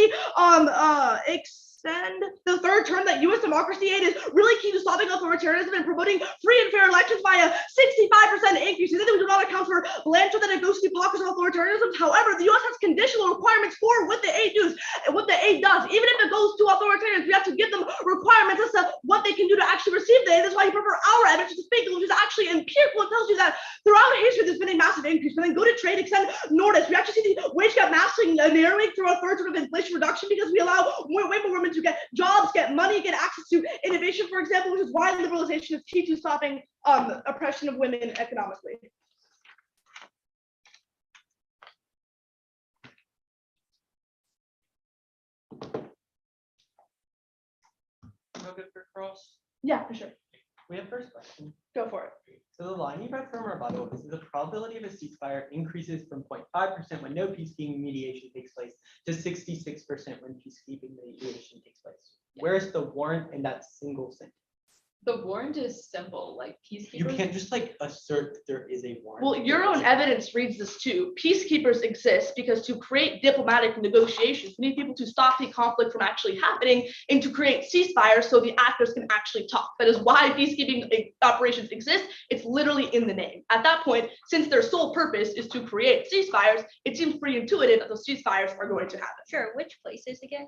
Speaker 4: the third term that U.S. democracy aid is really key to stopping authoritarianism and promoting free and fair elections by a 65% increase. And then we do not account for bloodshed that it goes to the pockets of authoritarianism. However, the U.S. has conditional requirements for what the aid does. What the aid does, even if it goes to authoritarians, we have to give them requirements as to what they can do to actually receive the aid. That's why you prefer our evidence to speak, which is actually empirical. It tells you that throughout history there's been a massive increase. But then go to trade, extend Nordis. We actually see the wage gap massively narrowing through our third term of inflation reduction because we allow way more women to get jobs, get money, get access to innovation, for example, which is why liberalization is key to stopping oppression of women economically.
Speaker 7: No good for cross.
Speaker 4: Yeah, for sure.
Speaker 7: We have first question.
Speaker 4: Go for it.
Speaker 7: So the line you read from rebuttal is the probability of a ceasefire increases from 0.5% when no peacekeeping mediation takes place to 66% when peacekeeping mediation takes place. Where's the warrant in that single sentence?
Speaker 6: The warrant is simple, like
Speaker 7: You
Speaker 6: peacekeepers.
Speaker 7: can't just like assert that there is a warrant.
Speaker 4: Well, your own evidence reads this too. Peacekeepers exist because to create diplomatic negotiations, we need people to stop the conflict from actually happening and to create ceasefires so the actors can actually talk. That is why peacekeeping operations exist. It's literally in the name. At that point, since their sole purpose is to create ceasefires, it seems pretty intuitive that those ceasefires are going to happen.
Speaker 1: Sure, which places again?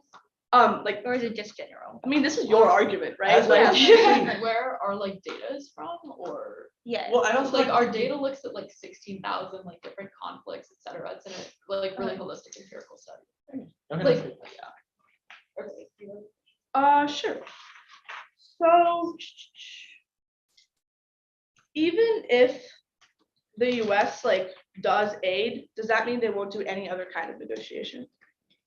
Speaker 4: Like,
Speaker 1: Or is it just general?
Speaker 4: I mean, this is your argument, right?
Speaker 7: That's what
Speaker 4: Like,
Speaker 6: Yeah, where our like data is from, or
Speaker 1: Yeah.
Speaker 7: Well, I don't
Speaker 6: like our data looks at like 16,000 like different conflicts, etc. It's in a like really holistic empirical study.
Speaker 7: Okay,
Speaker 6: Like,
Speaker 7: that's good.
Speaker 6: yeah. Okay.
Speaker 4: Sure. So even if the US like does aid, does that mean they won't do any other kind of negotiation?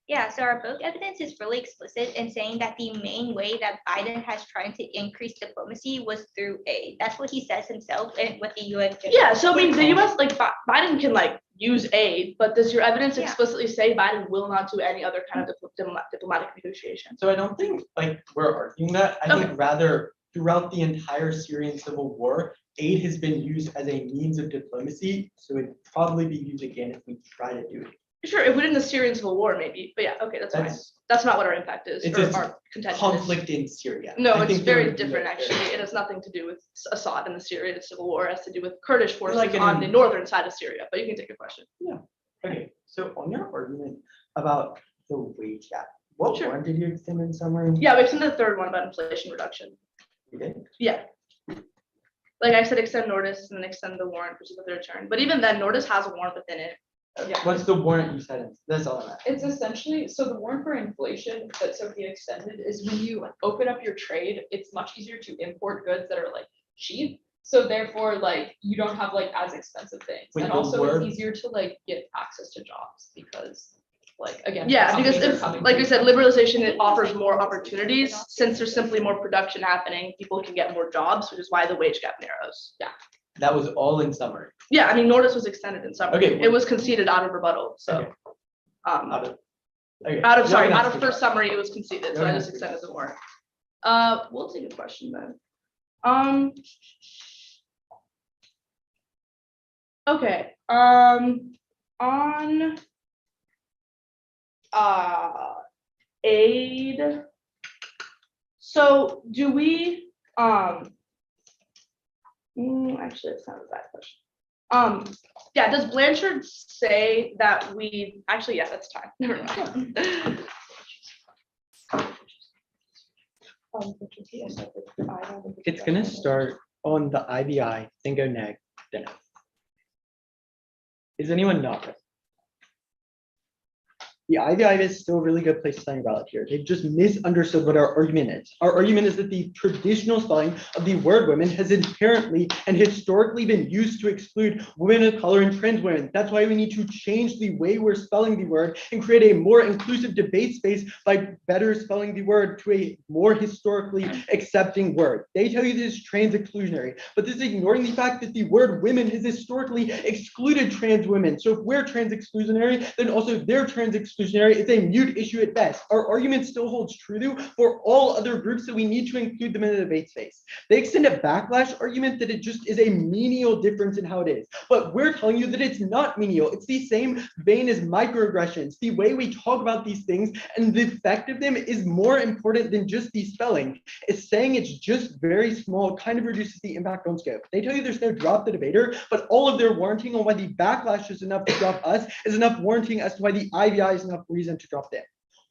Speaker 1: Yeah, so our book evidence is really explicit in saying that the main way that Biden has tried to increase diplomacy was through aid. That's what he says himself and what the UN.
Speaker 4: Yeah, so I mean, the US, like Biden can like use aid, but does your evidence
Speaker 1: Yeah.
Speaker 4: explicitly say Biden will not do any other kind of diplomatic negotiation?
Speaker 7: So I don't think like we're arguing that. I think rather throughout the entire Syrian civil war, aid has been used as a means of diplomacy. So it'd probably be used again if we try to do it.
Speaker 4: Sure, it would in the Syrian civil war maybe, but yeah, okay, that's fine. That's not what our impact is,
Speaker 7: It's
Speaker 4: or
Speaker 7: a
Speaker 4: our contention is.
Speaker 7: Conflict in Syria.
Speaker 4: No,
Speaker 7: I
Speaker 4: it's
Speaker 7: think there
Speaker 4: very
Speaker 7: would be
Speaker 4: different
Speaker 7: a-
Speaker 4: actually. It has nothing to do with Assad and the Syrian civil war. It has to do with Kurdish forces
Speaker 7: Like
Speaker 4: on
Speaker 7: in-
Speaker 4: the northern side of Syria, but you can take a question.
Speaker 7: Okay, so on your argument about the wage gap, what
Speaker 4: Sure.
Speaker 7: one did you extend in summary?
Speaker 4: Yeah, we extended the third one about inflation reduction.
Speaker 7: You did?
Speaker 4: Yeah. Like I said, extend Nordis and then extend the warrant, which is the third term. But even then, Nordis has a warrant within it.
Speaker 6: Yeah.
Speaker 7: What's the warrant you said? That's all I'm asking.
Speaker 6: It's essentially, so the warrant for inflation that Sophia extended is when you open up your trade, it's much easier to import goods that are like cheap. So therefore, like, you don't have like as expensive things.
Speaker 7: Wait,
Speaker 6: And
Speaker 7: the
Speaker 6: also
Speaker 7: word-
Speaker 6: it's easier to like get access to jobs because like, again.
Speaker 4: Yeah, because
Speaker 6: companies are
Speaker 4: if,
Speaker 6: coming
Speaker 4: like
Speaker 6: to
Speaker 4: we
Speaker 6: you.
Speaker 4: said, liberalization, it offers more opportunities. Since there's simply more production happening, people can get more jobs, which is why the wage gap narrows. Yeah.
Speaker 7: That was all in summary.
Speaker 4: Yeah, I mean, Nordis was extended in summer.
Speaker 7: Okay.
Speaker 4: It was conceded out of rebuttal, so.
Speaker 7: Okay.
Speaker 4: Out
Speaker 7: Out of. Okay.
Speaker 4: of, sorry,
Speaker 7: You're
Speaker 4: out
Speaker 7: gonna
Speaker 4: of
Speaker 7: have to
Speaker 4: first
Speaker 7: try.
Speaker 4: summary, it was conceded, so
Speaker 7: You're
Speaker 4: I
Speaker 7: gonna
Speaker 4: just
Speaker 7: have to
Speaker 4: extended
Speaker 7: try.
Speaker 4: the warrant. We'll take a question then. Okay, on aid. So do we, actually, it's not a bad question. Yeah, does Blanchard say that we, actually, yeah, that's time. Never mind.
Speaker 7: It's gonna start on the IBI, then go neg, then F. Is anyone not ready? The IVI is still a really good place to sign your ballot here. They've just misunderstood what our argument is. Our argument is that the traditional spelling of the word women has inherently and historically been used to exclude women of color and trans women. That's why we need to change the way we're spelling the word and create a more inclusive debate space by better spelling the word to a more historically accepting word. They tell you this is trans exclusionary, but this is ignoring the fact that the word women has historically excluded trans women. So if we're trans exclusionary, then also they're trans exclusionary. It's a mute issue at best. Our argument still holds true though for all other groups that we need to include them in the debate space. They extend a backlash argument that it just is a menial difference in how it is. But we're telling you that it's not menial. It's the same vein as microaggressions. The way we talk about these things and the effect of them is more important than just the spelling. It's saying it's just very small, kind of reduces the impact on scope. They tell you there's no drop the debater, but all of their warranting on why the backlash is enough to drop us is enough warranting as to why the IVI is enough reason to drop them.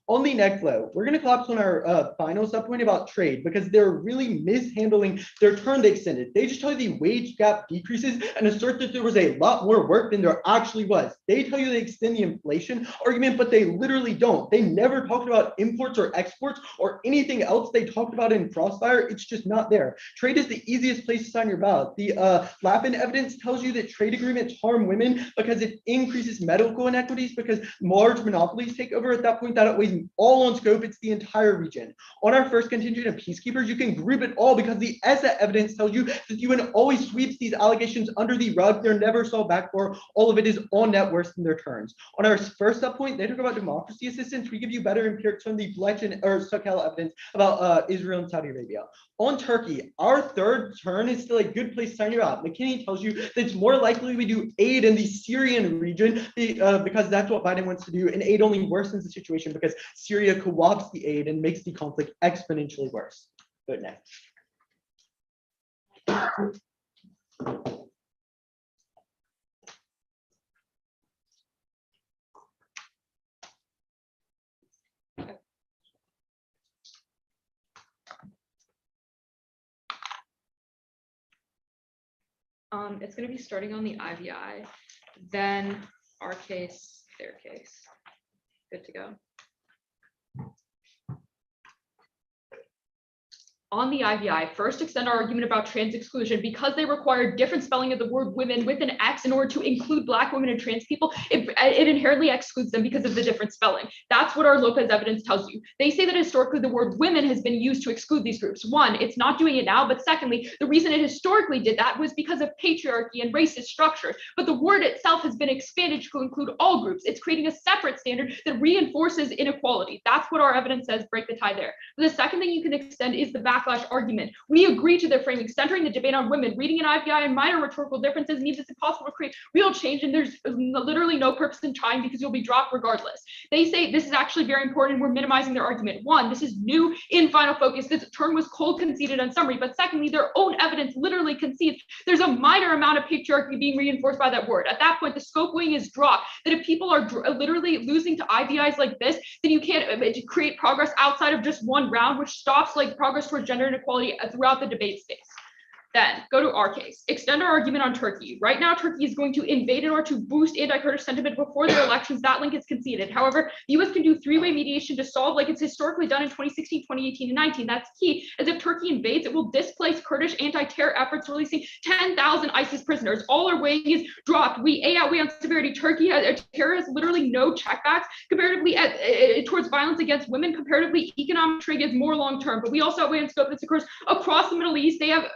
Speaker 7: On the next flow, we're going to collapse on our final subpoint about trade because they're really mishandling their term they extended. They just tell you the wage gap decreases and assert that there was a lot more work than there actually was. They tell you they extend the inflation argument, but they literally don't. They never talked about imports or exports or anything else they talked about in Crossfire. It's just not there. Trade is the easiest place to sign your ballot. The Lappin evidence tells you that trade agreements harm women because it increases medical inequities because large monopolies take over. At that point, that outweighs all on scope. It's the entire region. On our first contingent of peacekeepers, you can group it all because the ESSA evidence tells you that the UN always sweeps these allegations under the rug. They're never solved back for. All of it is on net worse than their turns. On our first subpoint, they talk about democracy assistance. We give you better empirics from the Fletch or Sukel evidence about Israel and Saudi Arabia. On Turkey, our third turn is still a good place to sign you out. McKinney tells you that it's more likely we do aid in the Syrian region because that's what Biden wants to do, and aid only worsens the situation because Syria co-opts the aid and makes the conflict exponentially worse. Good next.
Speaker 6: It's going to be starting on the IVI, then our case, their case. Good to go. On the IVI, first extend our argument about trans exclusion because they require different spelling of the word women with an X in order to include Black women and trans people. It inherently excludes them because of the different spelling. That's what our Lopez evidence tells you. They say that historically the word women has been used to exclude these groups. One, it's not doing it now, but secondly, the reason it historically did that was because of patriarchy and racist structure. But the word itself has been expanded to include all groups. It's creating a separate standard that reinforces inequality. That's what our evidence says. Break the tie there. The second thing you can extend is the backlash argument. We agree to their framing, centering the debate on women, reading an IPI and minor rhetorical differences means it's impossible to create real change, and there's literally no purpose in trying because you'll be dropped regardless. They say this is actually very important. We're minimizing their argument. One, this is new in final focus. This term was cold conceded on summary, but secondly, their own evidence literally concedes there's a minor amount of patriarchy being reinforced by that word. At that point, the scope weighing is dropped. That if people are literally losing to IVIs like this, then you can't create progress outside of just one round, which stops like progress towards gender inequality throughout the debate space. Then go to our case. Extend our argument on Turkey. Right now, Turkey is going to invade in order to boost anti-Kurdish sentiment before their elections. That link is conceded. However, the US can do three-way mediation to solve like it's historically done in 2016, 2018, and 19. That's key. As if Turkey invades, it will displace Kurdish anti-terror efforts, releasing 10,000 ISIS prisoners. All our weighing is dropped. We outweigh on severity. Turkey terror has literally no checkbacks comparatively towards violence against women. Comparatively, economic trade is more long-term. But we also outweigh in scope this occurs across the Middle East. They have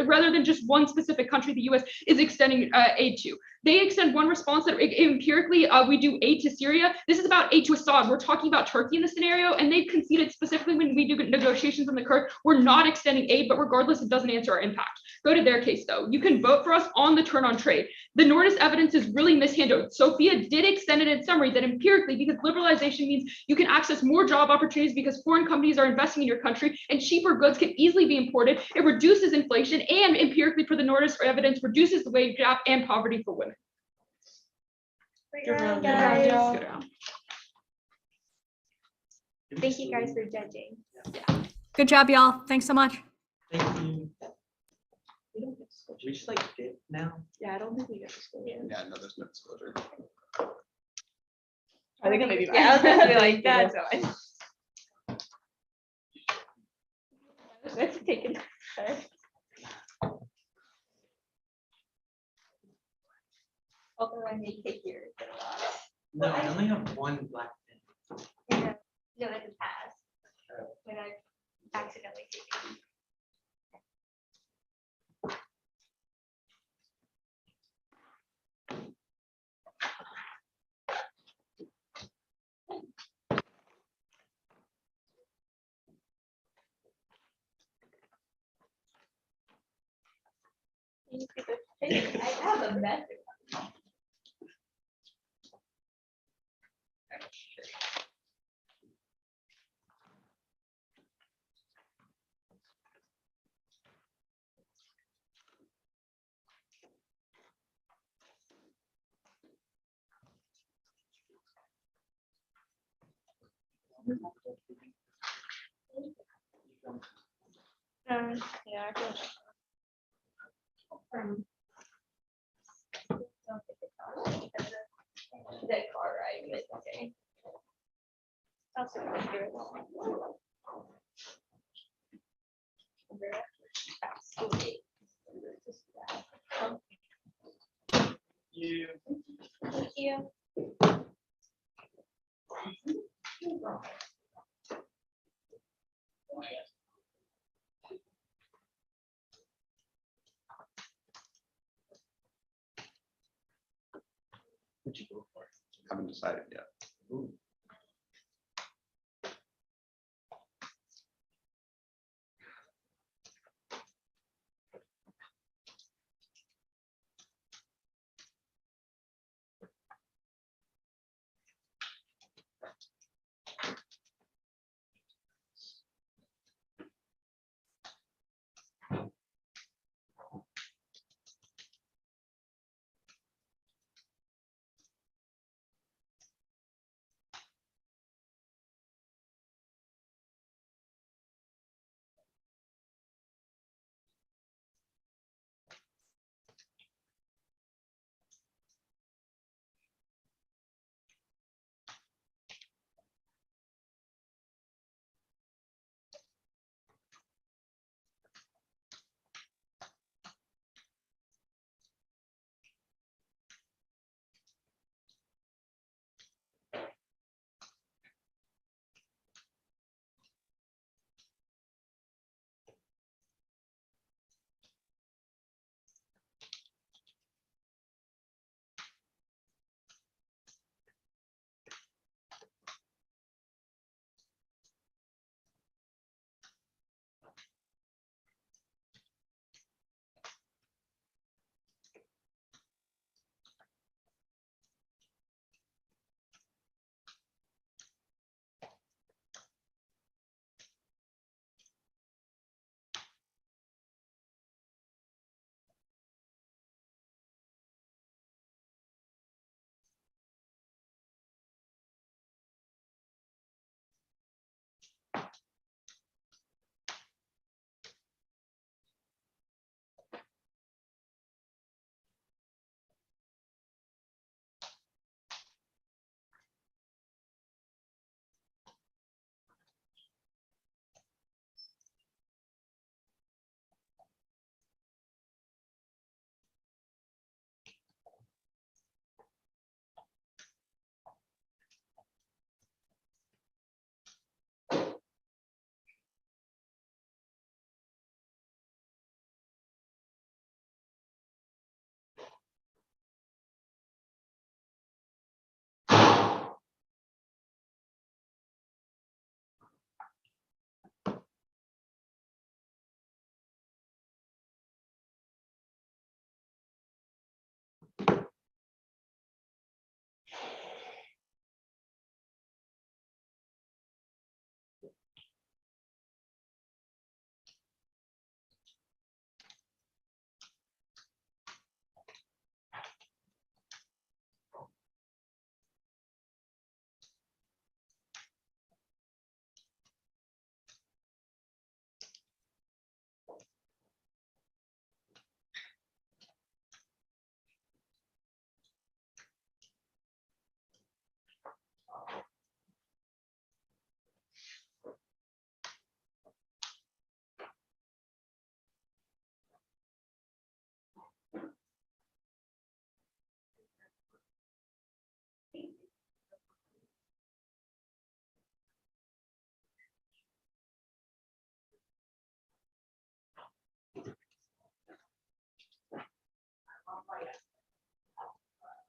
Speaker 6: rather than just one specific country the US is extending aid to. They extend one response that empirically we do aid to Syria. This is about aid to Assad. We're talking about Turkey in the scenario, and they've conceded specifically when we do negotiations on the Kurd, we're not extending aid, but regardless, it doesn't answer our impact. Go to their case though. You can vote for us on the turn on trade. The Nordis evidence is really mishandled. Sophia did extend it in summary that empirically, because liberalization means you can access more job opportunities because foreign companies are investing in your country and cheaper goods can easily be imported. It reduces inflation and empirically for the Nordis evidence reduces the wage gap and poverty for women.
Speaker 1: Good round,
Speaker 6: Good round,
Speaker 1: guys.
Speaker 6: y'all. Good round.
Speaker 1: Thank you guys for judging.
Speaker 5: Good job, y'all. Thanks so much.
Speaker 3: Thank you. We don't get disclosure. We just like did now.
Speaker 6: Yeah, I don't think we get disclosure.
Speaker 2: Yeah, no, there's no disclosure.
Speaker 4: I think it may be.
Speaker 1: Yeah, I was gonna be like,
Speaker 4: Thank
Speaker 1: that's
Speaker 4: you.
Speaker 1: fine. Let's take it. Although I may take yours.
Speaker 3: No, I only have one black pen.
Speaker 1: No, that's a pass. When I accidentally take it. I have a method. Yeah, I feel that car ride was okay. Also,
Speaker 3: You.
Speaker 1: Thank you.
Speaker 3: What'd you go for?
Speaker 2: Haven't decided yet.
Speaker 3: Ooh.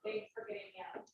Speaker 6: Thanks for getting me out.